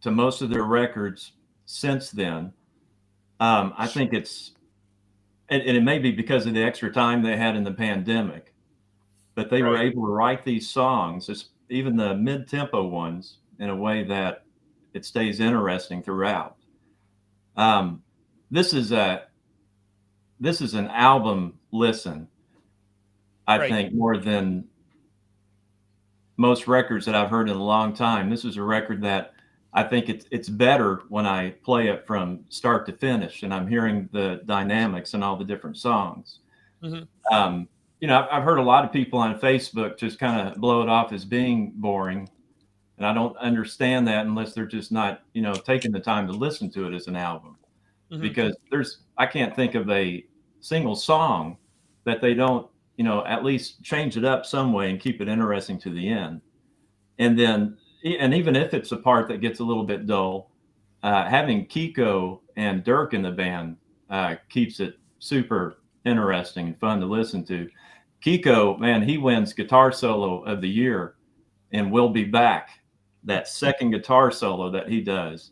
to most of their records since then, I think it's, and it may be because of the extra time they had in the pandemic, but they were able to write these songs, even the mid-tempo ones, in a way that it stays interesting throughout. This is an album listen, I think, more than most records that I've heard in a long time. This is a record that I think it's better when I play it from start to finish and I'm hearing the dynamics and all the different songs. Mm-hmm. I've heard a lot of people on Facebook just kind of blow it off as being boring. And I don't understand that unless they're just not, taking the time to listen to it as an album. Mm-hmm. Because I can't think of a single song that they don't, at least change it up some way and keep it interesting to the end. And even if it's a part that gets a little bit dull, having Kiko and Dirk in the band keeps it super interesting and fun to listen to. Kiko, man, he wins guitar solo of the year and We'll Be Back. That second guitar solo that he does,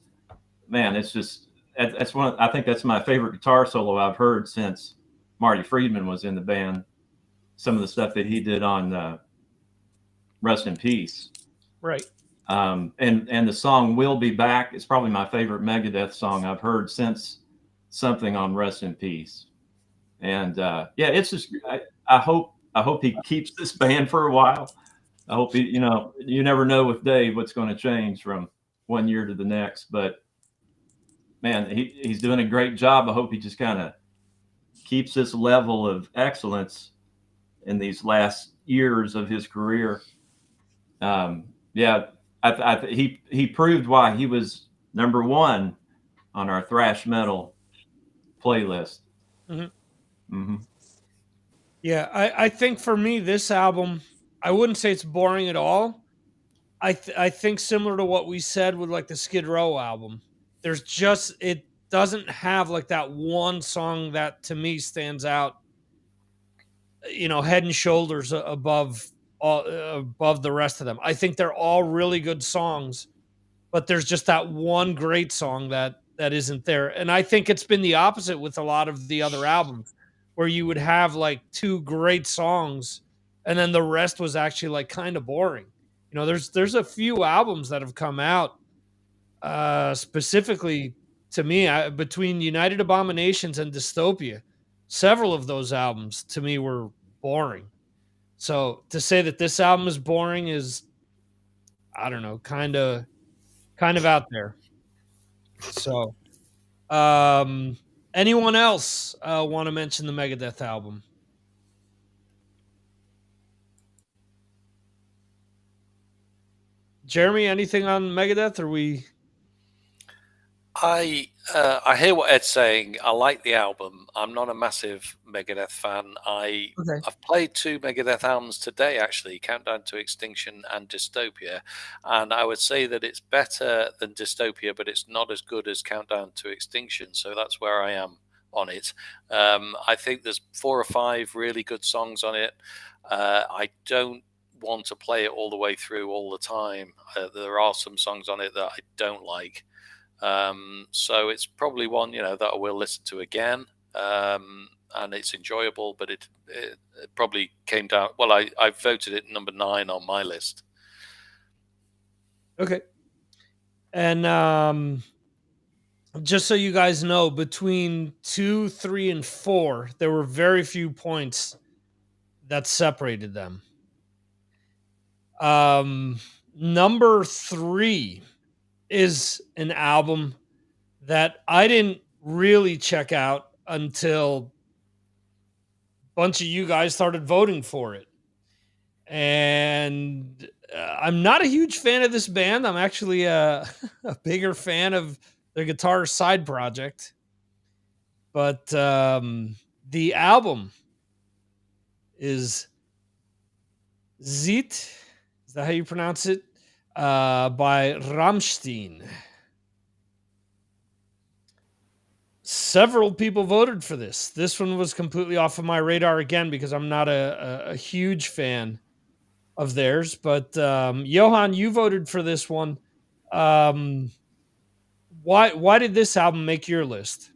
man, it's just, I think that's my favorite guitar solo I've heard since Marty Friedman was in the band. Some of the stuff that he did on Rest in Peace. Right. And the song We'll Be Back is probably my favorite Megadeth song I've heard since something on Rest in Peace. And it's just, I hope he keeps this band for a while. I hope he, you never know with Dave what's going to change from one year to the next, but man, he's doing a great job. I hope he just kind of keeps this level of excellence in these last years of his career. He proved why he was number one on our thrash metal playlist. Mm-hmm. Mm-hmm. Yeah, I think for me, this album, I wouldn't say it's boring at all. I think similar to what we said with like the Skid Row album, it doesn't have like that one song that to me stands out, head and shoulders above the rest of them. I think they're all really good songs, but there's just that one great song that isn't there. And I think it's been the opposite with a lot of the other albums, where you would have like two great songs and then the rest was actually like kind of boring. There's a few albums that have come out specifically to me between United Abominations and Dystopia. Several of those albums to me were boring. So to say that this album is boring is, I don't know, kind of out there. So, anyone else want to mention the Megadeth album? Jeremy, anything on Megadeth? Or we? I hear what Ed's saying. I like the album. I'm not a massive Megadeth fan. I've played two Megadeth albums today, actually, Countdown to Extinction and Dystopia, and I would say that it's better than Dystopia, but it's not as good as Countdown to Extinction. So that's where I am on it. I think there's 4 or 5 really good songs on it. I don't want to play it all the way through all the time. There are some songs on it that I don't like. So it's probably one, that I will listen to again. And it's enjoyable, but it probably came down. Well, I voted it number 9 on my list. Okay. And just so you guys know, between 2, 3, and 4, there were very few points that separated them. Number 3 is an album that I didn't really check out until a bunch of you guys started voting for it. And I'm not a huge fan of this band. I'm actually a bigger fan of their guitar side project. But the album is Zit. Is that how you pronounce it? By Rammstein. Several people voted for this. This one was completely off of my radar again because I'm not a huge fan of theirs. But Johan, you voted for this one. Why did this album make your list?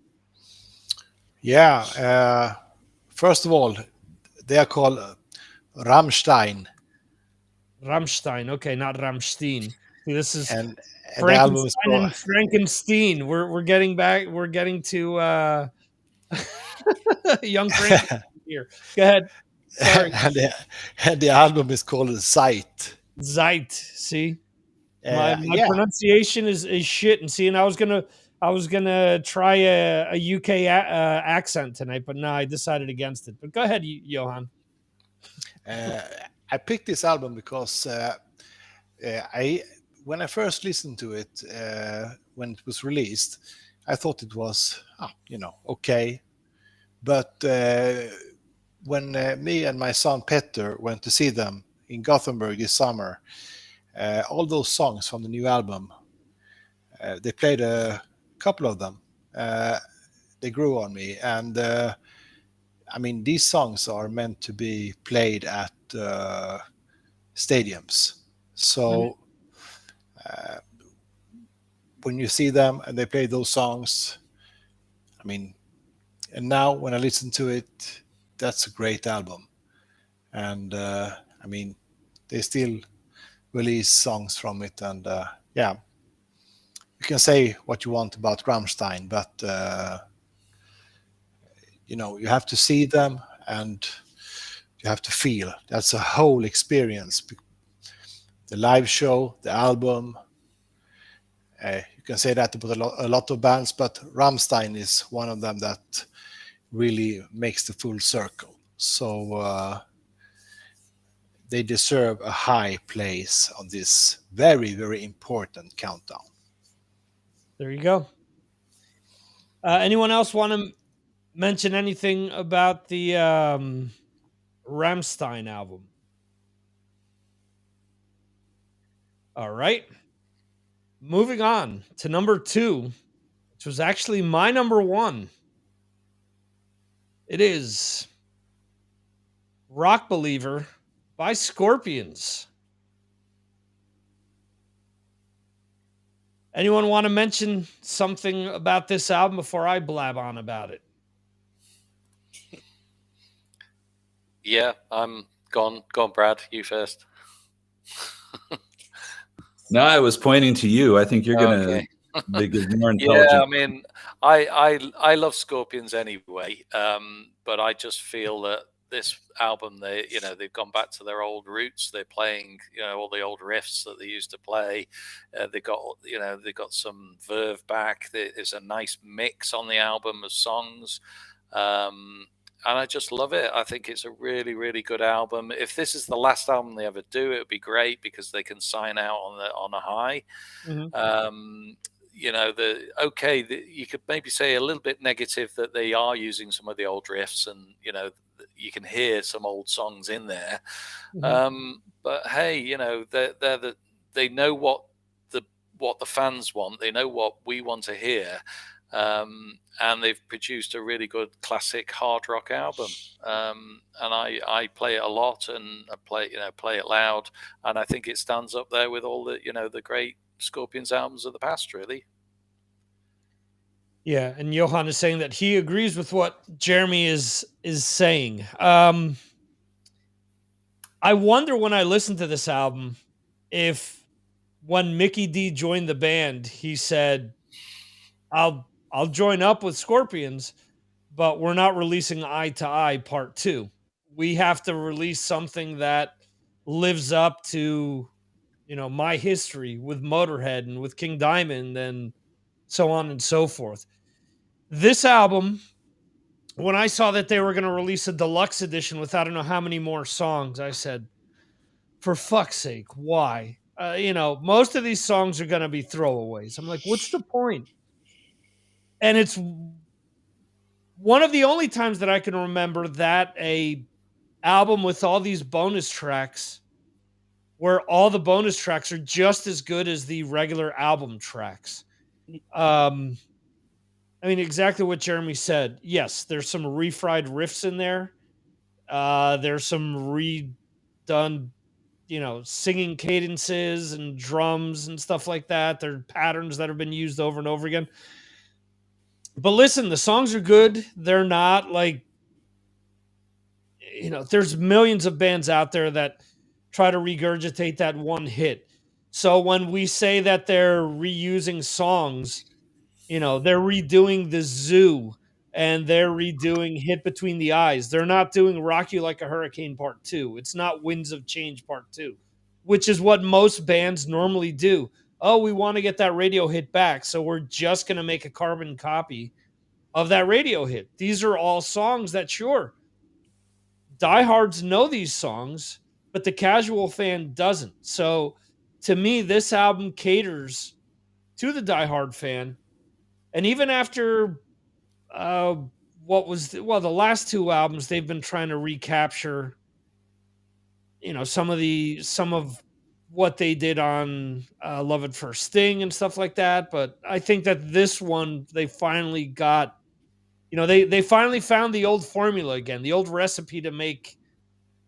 Yeah. First of all, they are called Rammstein, Rammstein. Okay, not Rammstein. See, this is and the album is Frankenstein called, and Frankenstein. We're getting back. We're getting to young Frankenstein here. Go ahead. Sorry, and the album is called Sight. Zeit. See, my Yeah. pronunciation is shit. And see, and I was gonna try a UK accent tonight, but no, I decided against it. But go ahead, Johan. I picked this album because when I first listened to it when it was released, I thought it was okay, but when me and my son Petter went to see them in Gothenburg this summer, all those songs from the new album, they played a couple of them. They grew on me, and I mean, these songs are meant to be played at stadiums. So when you see them and they play those songs, I mean, and now when I listen to it, that's a great album. And I mean, they still release songs from it, and yeah, you can say what you want about Rammstein, but you have to see them and you have to feel. That's a whole experience. The live show, the album. You can say that about a lot of bands, but Rammstein is one of them that really makes the full circle. So they deserve a high place on this very, very important countdown. There you go. Anyone else want to mention anything about the Rammstein album? All right. Moving on to number 2, which was actually my number 1. It is Rock Believer by Scorpions. Anyone want to mention something about this album before I blab on about it? Yeah, I'm gone. Go on, Brad. You first. No, I was pointing to you. I think you're gonna be more intelligent. Yeah, I mean, I love Scorpions anyway, but I just feel that this album, they've gone back to their old roots. They're playing, all the old riffs that they used to play. They've got some verve back. There's a nice mix on the album of songs. And I just love it. I think it's a really, really good album. If this is the last album they ever do, it would be great because they can sign out on a high. Mm-hmm. You could maybe say a little bit negative that they are using some of the old riffs, and you can hear some old songs in there. Mm-hmm. But hey, they know what the fans want. They know what we want to hear. And they've produced a really good classic hard rock album. And I play it a lot, and I play it loud. And I think it stands up there with all the great Scorpions albums of the past, really. Yeah, and Johan is saying that he agrees with what Jeremy is saying. I wonder when I listen to this album if when Mickey D joined the band, he said, I'll join up with Scorpions, but we're not releasing Eye to Eye Part 2. we have to release something that lives up to, my history with Motorhead and with King Diamond and so on and so forth. This album, when I saw that they were going to release a deluxe edition with I don't know how many more songs, I said, for fuck's sake, why? Most of these songs are going to be throwaways. I'm like, what's the point? And it's one of the only times that I can remember that a album with all these bonus tracks where all the bonus tracks are just as good as the regular album tracks. I mean, exactly what Jeremy said. Yes, there's some refried riffs in there. There's some redone, singing cadences and drums and stuff like that. There are patterns that have been used over and over again. But listen, the songs are good. They're not like, there's millions of bands out there that try to regurgitate that one hit. So when we say that they're reusing songs, they're redoing the Zoo and they're redoing Hit Between the Eyes. They're not doing Rock You Like a Hurricane Part 2. It's not Winds of Change Part 2, which is what most bands normally do. Oh, we want to get that radio hit back, so we're just going to make a carbon copy of that radio hit. These are all songs that, sure, diehards know these songs, but the casual fan doesn't. So to me, this album caters to the diehard fan. And even after the last two albums, they've been trying to recapture, some of what they did on Love at First Sting and stuff like that. But I think that this one, they finally got, they finally found the old formula again, the old recipe to make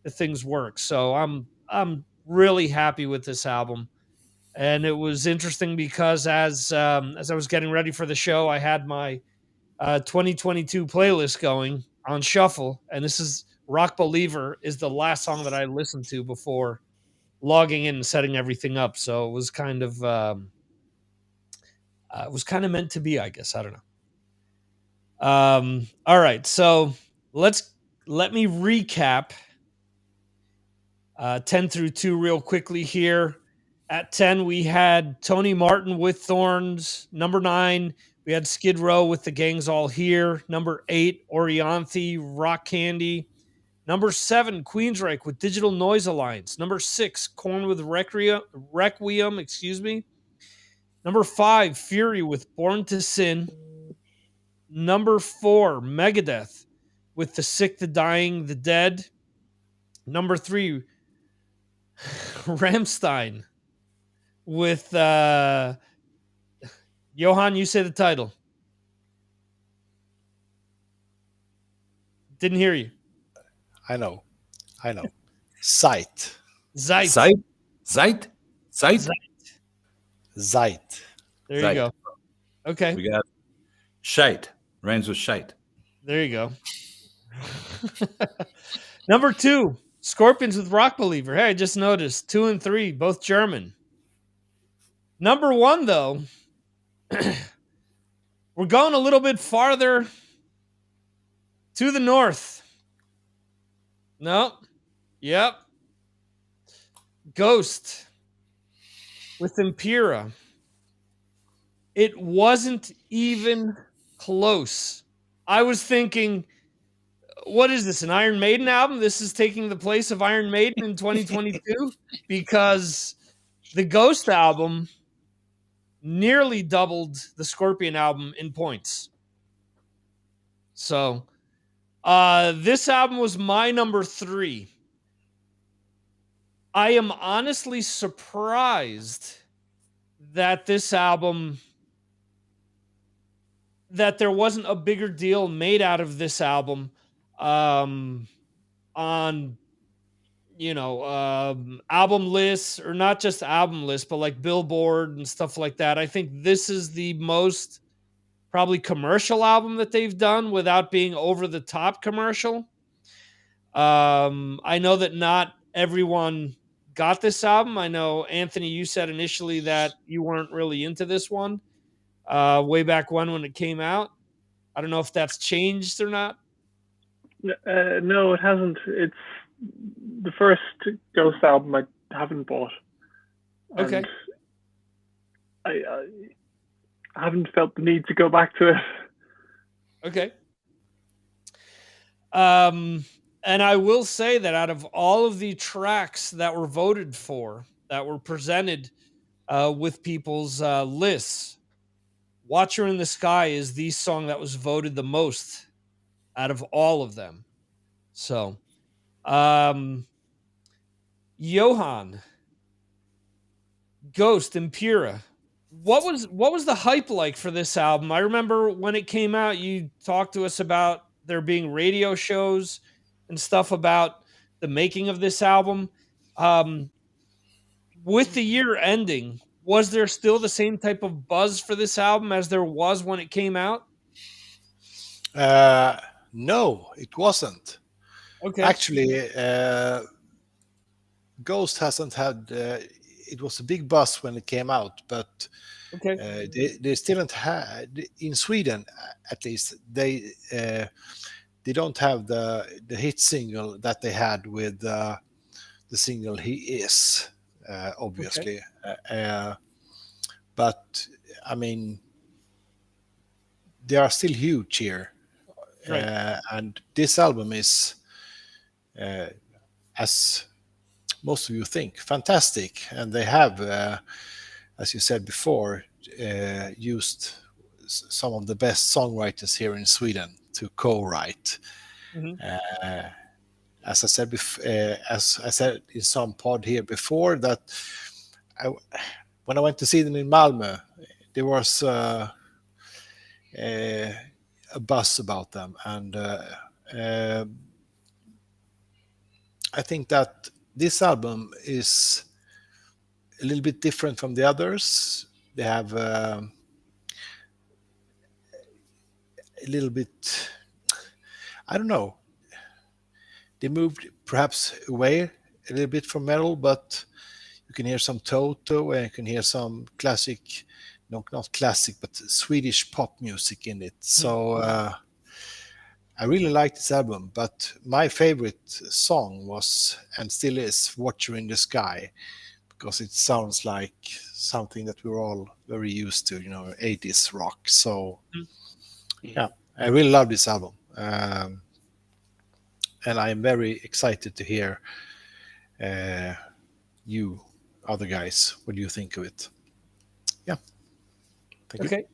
the things work. So I'm really happy with this album. And it was interesting because as I was getting ready for the show, I had my 2022 playlist going on shuffle, and this is Rock Believer is the last song that I listened to before logging in and setting everything up. So it was kind of meant to be, I guess. I don't know. All right, so let me recap 10 through 2 real quickly here. At 10, we had Tony Martin with Thorns. Number 9, we had Skid Row with The Gang's All Here. Number 8, Orianthe, Rock Candy. Number 7, Queensryche with Digital Noise Alliance. Number 6, Korn with Requiem, excuse me. Number 5, Fury with Born to Sin. Number 4, Megadeth with The Sick, the Dying, the Dead. Number 3, Rammstein with Johan, you say the title. Didn't hear you. I know. Zeit. Zeit. Zeit. There you go. Okay. We got shite. Rhymes with shite. There you go. Number 2, Scorpions with Rock Believer. Hey, I just noticed 2 and 3, both German. Number 1, though, we're going a little bit farther to the north. No. Yep. Ghost with Impera. It wasn't even close. I was thinking, what is this, an Iron Maiden album? This is taking the place of Iron Maiden in 2022? Because the Ghost album nearly doubled the Scorpion album in points. So this album was my number 3. I am honestly surprised that this album, that there wasn't a bigger deal made out of this album on, album lists, or not just album lists, but like Billboard and stuff like that. I think this is the most probably commercial album that they've done without being over the top commercial. I know that not everyone got this album. I know, Anthony, you said initially that you weren't really into this one way back when it came out. I don't know if that's changed or not. No, it hasn't. It's the first Ghost album I haven't bought, Okay. and I haven't felt the need to go back to it. Okay. And I will say that out of all of the tracks that were voted for, that were presented with people's lists, Watcher in the Sky is the song that was voted the most out of all of them. So, Johan, Ghost, Impura. What was the hype like for this album? I remember when it came out, you talked to us about there being radio shows and stuff about the making of this album. Um, with the year ending, was there still the same type of buzz for this album as there was when it came out? No, it wasn't. Okay. Actually, Ghost hasn't had. It was a big buzz when it came out, but Okay. they still haven't had in Sweden, at least. They don't have the hit single that they had with the single "He Is," obviously. But I mean, they are still huge here, Right. and this album is, as most of you think, fantastic. And they have, as you said before, used some of the best songwriters here in Sweden to co-write. Mhm. As I said, as I said in some pod here before, that I, when I went to see them in Malmö, there was a buzz about them, and I think that this album is a little bit different from the others. They have a little bit, I don't know, they moved perhaps away a little bit from metal, but you can hear some Toto and you can hear some classic, no, not classic, but Swedish pop music in it. So I really like this album, but my favorite song was, and still is, Watcher in the Sky, because it sounds like something that we're all very used to, 80s rock. So yeah, I really love this album. And I'm very excited to hear you other guys, what do you think of it? Yeah. Thank you. Okay.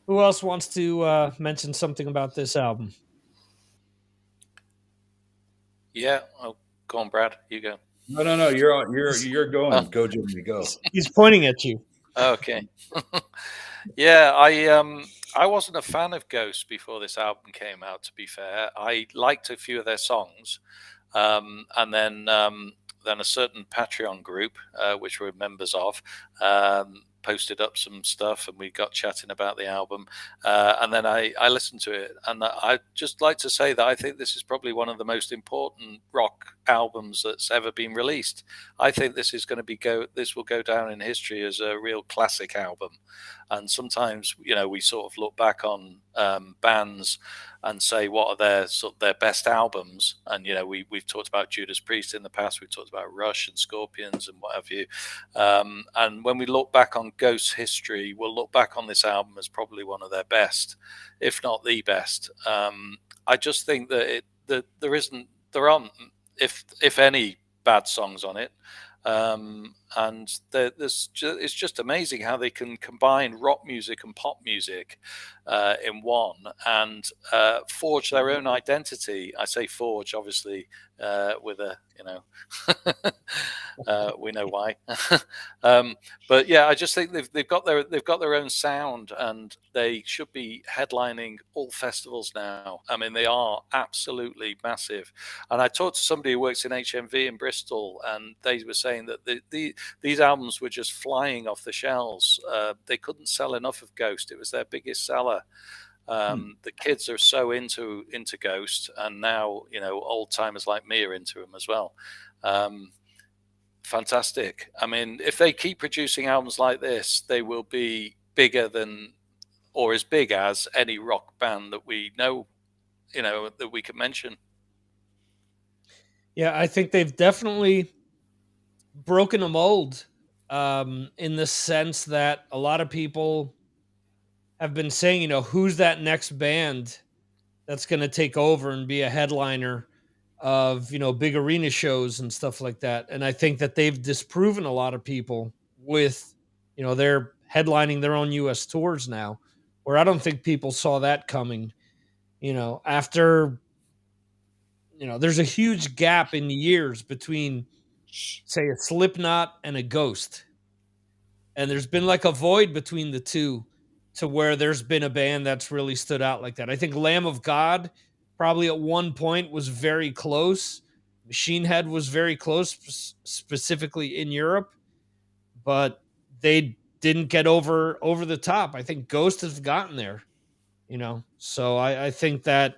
Who else wants to mention something about this album? Yeah, oh, go on, Brad. You go. No. You're on. You're going. Oh. Go, Jimmy. Go. He's pointing at you. Okay. Yeah, I wasn't a fan of Ghost before this album came out, to be fair. I liked a few of their songs. And then a certain Patreon group, which we're members of, posted up some stuff, and we got chatting about the album. And then I listened to it, and I'd just like to say that I think this is probably one of the most important rock albums that's ever been released. I think this is going to this will go down in history as a real classic album. And sometimes, we sort of look back on bands and say what are their best albums. And we've talked about Judas Priest in the past. We've talked about Rush and Scorpions and what have you. And when we look back on Ghost's history, we'll look back on this album as probably one of their best, if not the best. I just think that there aren't, if any, bad songs on it. And it's just amazing how they can combine rock music and pop music in one, and forge their own identity. I say forge, obviously, with a, we know why. But yeah, I just think they've got their own sound, and they should be headlining all festivals now. I mean, they are absolutely massive. And I talked to somebody who works in HMV in Bristol, and they were saying that these albums were just flying off the shelves. They couldn't sell enough of Ghost. It was their biggest seller. The kids are so into Ghost, and now old timers like me are into them as well. Fantastic. I mean, if they keep producing albums like this, they will be bigger than, or as big as, any rock band that we know that we could mention. Yeah, I think they've definitely broken a mold, in the sense that a lot of people have been saying, who's that next band that's going to take over and be a headliner of, big arena shows and stuff like that. And I think that they've disproven a lot of people with, they're headlining their own US tours now, where I don't think people saw that coming, after, there's a huge gap in years between, say, a Slipknot and a Ghost. And there's been like a void between the two, to where there's been a band that's really stood out like that. I think Lamb of God probably at one point was very close. Machine Head was very close, specifically in Europe, but they didn't get over the top. I think Ghost has gotten there, So I think that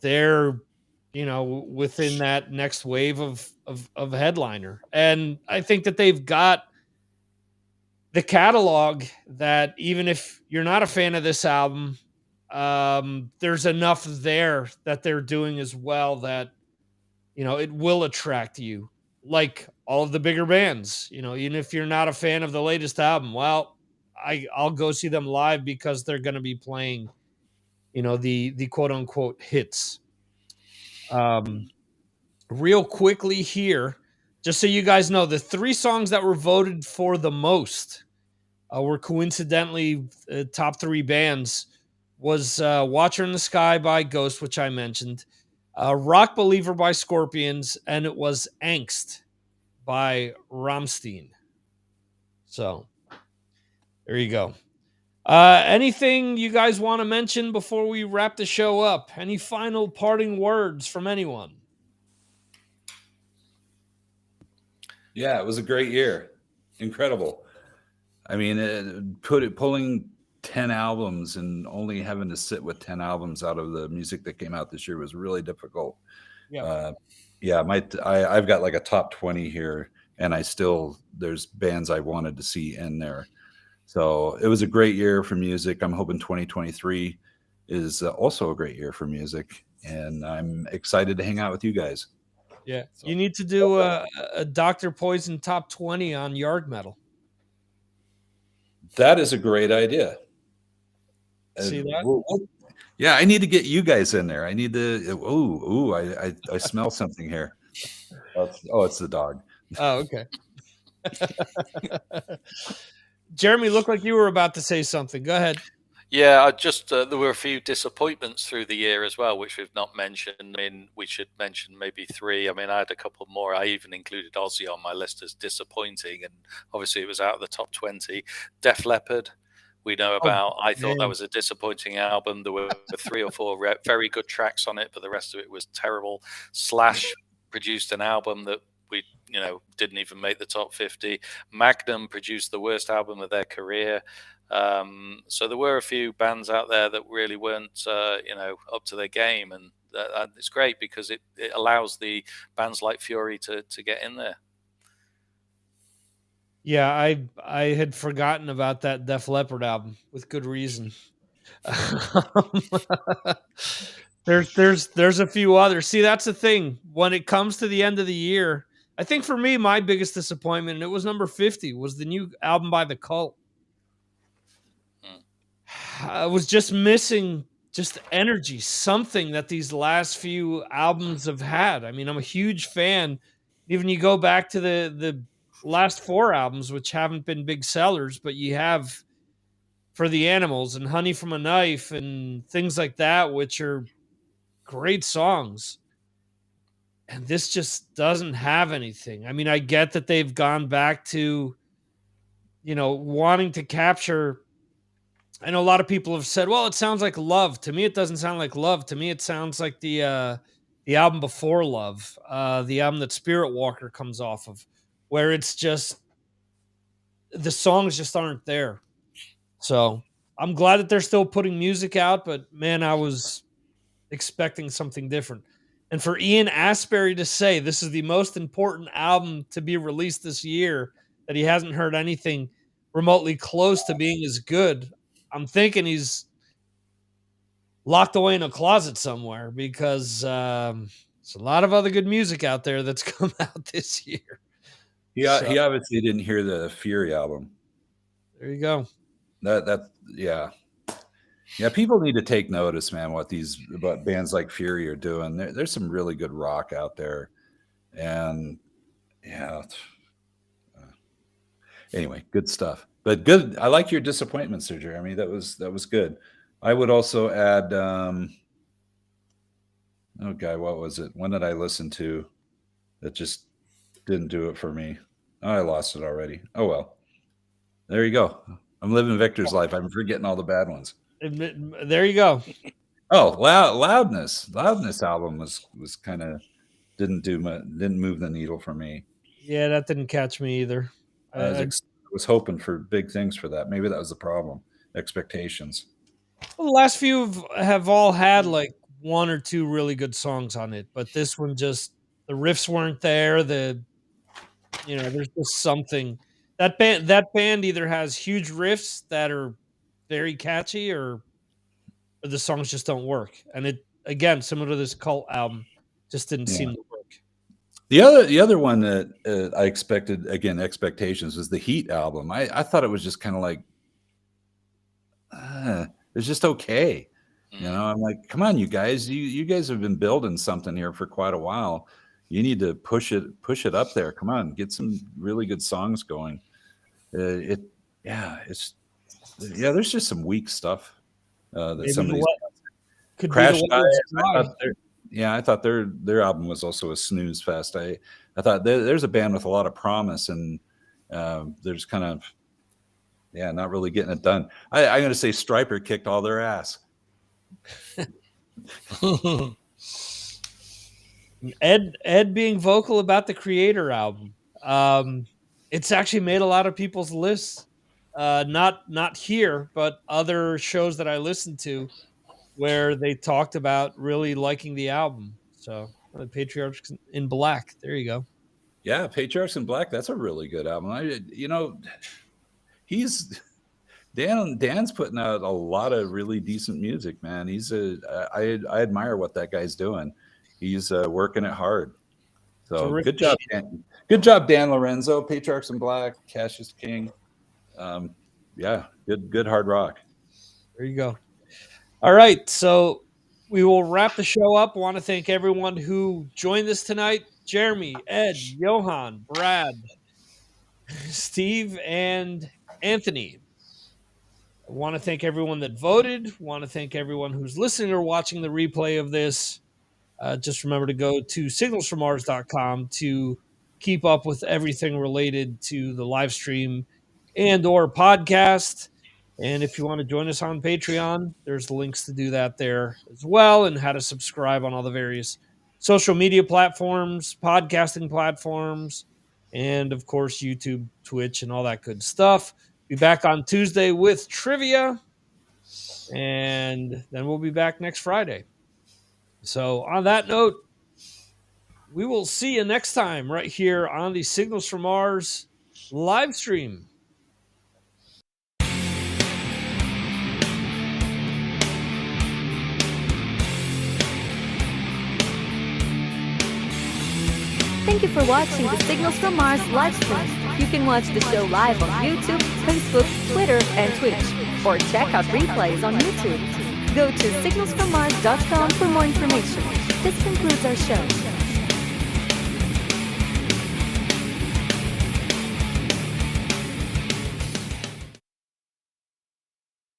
they're, within that next wave of headliner. And I think that they've got the catalog that, even if you're not a fan of this album, there's enough there that they're doing as well that, it will attract you, like all of the bigger bands. Even if you're not a fan of the latest album, well, I'll go see them live because they're going to be playing, the quote unquote hits. Real quickly here, just so you guys know, the 3 songs that were voted for the most, were coincidentally top 3 bands, was Watcher in the Sky by Ghost, which I mentioned, Rock Believer by Scorpions, and it was Angst by Rammstein. So there you go. Anything you guys want to mention before we wrap the show up? Any final parting words from anyone? Yeah, it was a great year. Incredible. I mean, pulling 10 albums and only having to sit with 10 albums out of the music that came out this year was really difficult. Yeah. Yeah, I've got like a top 20 here, and there's bands I wanted to see in there. So it was a great year for music. I'm hoping 2023 is also a great year for music, and I'm excited to hang out with you guys. Yeah. So, you need to do a Dr. Poison top 20 on Yard Metal. That is a great idea. See that? Yeah, I need to get you guys in there. I need to. I smell something here. It's the dog. Oh, okay. Jeremy, looked like you were about to say something. Go ahead. Yeah, there were a few disappointments through the year as well, which we've not mentioned. I mean, we should mention maybe 3. I mean, I had a couple more. I even included Ozzy on my list as disappointing, and obviously it was out of the top 20. Def Leppard, we know about. I thought that was a disappointing album. There were 3 or 4 very good tracks on it, but the rest of it was terrible. Slash produced an album that we didn't even make the top 50. Magnum produced the worst album of their career. So there were a few bands out there that really weren't, up to their game, and it's great because it allows the bands like Fury to get in there. Yeah, I had forgotten about that Def Leppard album with good reason. There's a few others. See, that's the thing. When it comes to the end of the year, I think for me, my biggest disappointment, and it was number 50, was the new album by The Cult. I was just missing just energy, something that these last few albums have had. I mean, I'm a huge fan. Even you go back to the last 4 albums, which haven't been big sellers, but you have For the Animals and Honey from a Knife and things like that, which are great songs. And this just doesn't have anything. I mean, I get that they've gone back to, wanting to capture. I know a lot of people have said, well, it sounds like Love. To me, it doesn't sound like Love. To me, it sounds like the album before Love, the album that Spirit Walker comes off of, where it's just, the songs just aren't there. So I'm glad that they're still putting music out, but man, I was expecting something different. And for Ian Astbury to say this is the most important album to be released this year, that he hasn't heard anything remotely close to being as good, I'm thinking he's locked away in a closet somewhere because there's a lot of other good music out there that's come out this year. Yeah, So, he obviously didn't hear the Fury album. there you go. Yeah. People need to take notice, man. What bands like Fury are doing. There's some really good rock out there, and yeah. Anyway, good stuff. But good. I like your disappointment, Sir Jeremy. That was good. I would also add. Oh God, what was it? When did I listen to that just didn't do it for me? Oh, I lost it already. Oh well. There you go. I'm living Victor's life. I'm forgetting all the bad ones. There you go. Oh, Loudness. Loudness album was kind of didn't move the needle for me. Yeah, that didn't catch me either. I was hoping for big things for that. Maybe that was the problem. Expectations. Well, the last few have all had like one or two really good songs on it, but this one just the riffs weren't there. There's just something that band either has huge riffs that are very catchy or the songs just don't work. And it again, similar to this Cult album, just didn't seem to work. The other one that I expected, again, expectations, was the Heat album. I thought it was just kind of like it's just okay. I'm like, come on, you guys. You guys have been building something here for quite a while. You need to push it up there. Come on, get some really good songs going. There's just some weak stuff that somebody could Crash be I thought their album was also a snooze fest. I thought there's a band with a lot of promise, and there's kind of not really getting it done. I'm going to say Stryper kicked all their ass. Ed being vocal about the Creator album. It's actually made a lot of people's lists. Not here, but other shows that I listened to where they talked about really liking the album. So the Patriarchs in Black. There you go. Yeah, Patriarchs in Black. That's a really good album. Dan's putting out a lot of really decent music, man. I admire what that guy's doing. He's working it hard. So good job, Dan. Good job, Dan Lorenzo. Patriarchs in Black, Cassius King. Good hard rock. There you go. All right, so we will wrap the show up. I want to thank everyone who joined us tonight. Jeremy, Ed, Johan, Brad, Steve, and Anthony. I want to thank everyone that voted. I want to thank everyone who's listening or watching the replay of this. Just remember to go to signalsfrommars.com to keep up with everything related to the live stream and or podcast. And if you want to join us on Patreon, there's links to do that there as well, and how to subscribe on all the various social media platforms, podcasting platforms, and of course, YouTube, Twitch, and all that good stuff. Be back on Tuesday with trivia, and then we'll be back next Friday. So on that note, we will see you next time right here on the Signals from Mars live stream. Thank you for watching the Signals from Mars live stream. You can watch the show live on YouTube, Facebook, Twitter, and Twitch, or check out replays on YouTube. Go to signalsfrommars.com for more information. This concludes our show.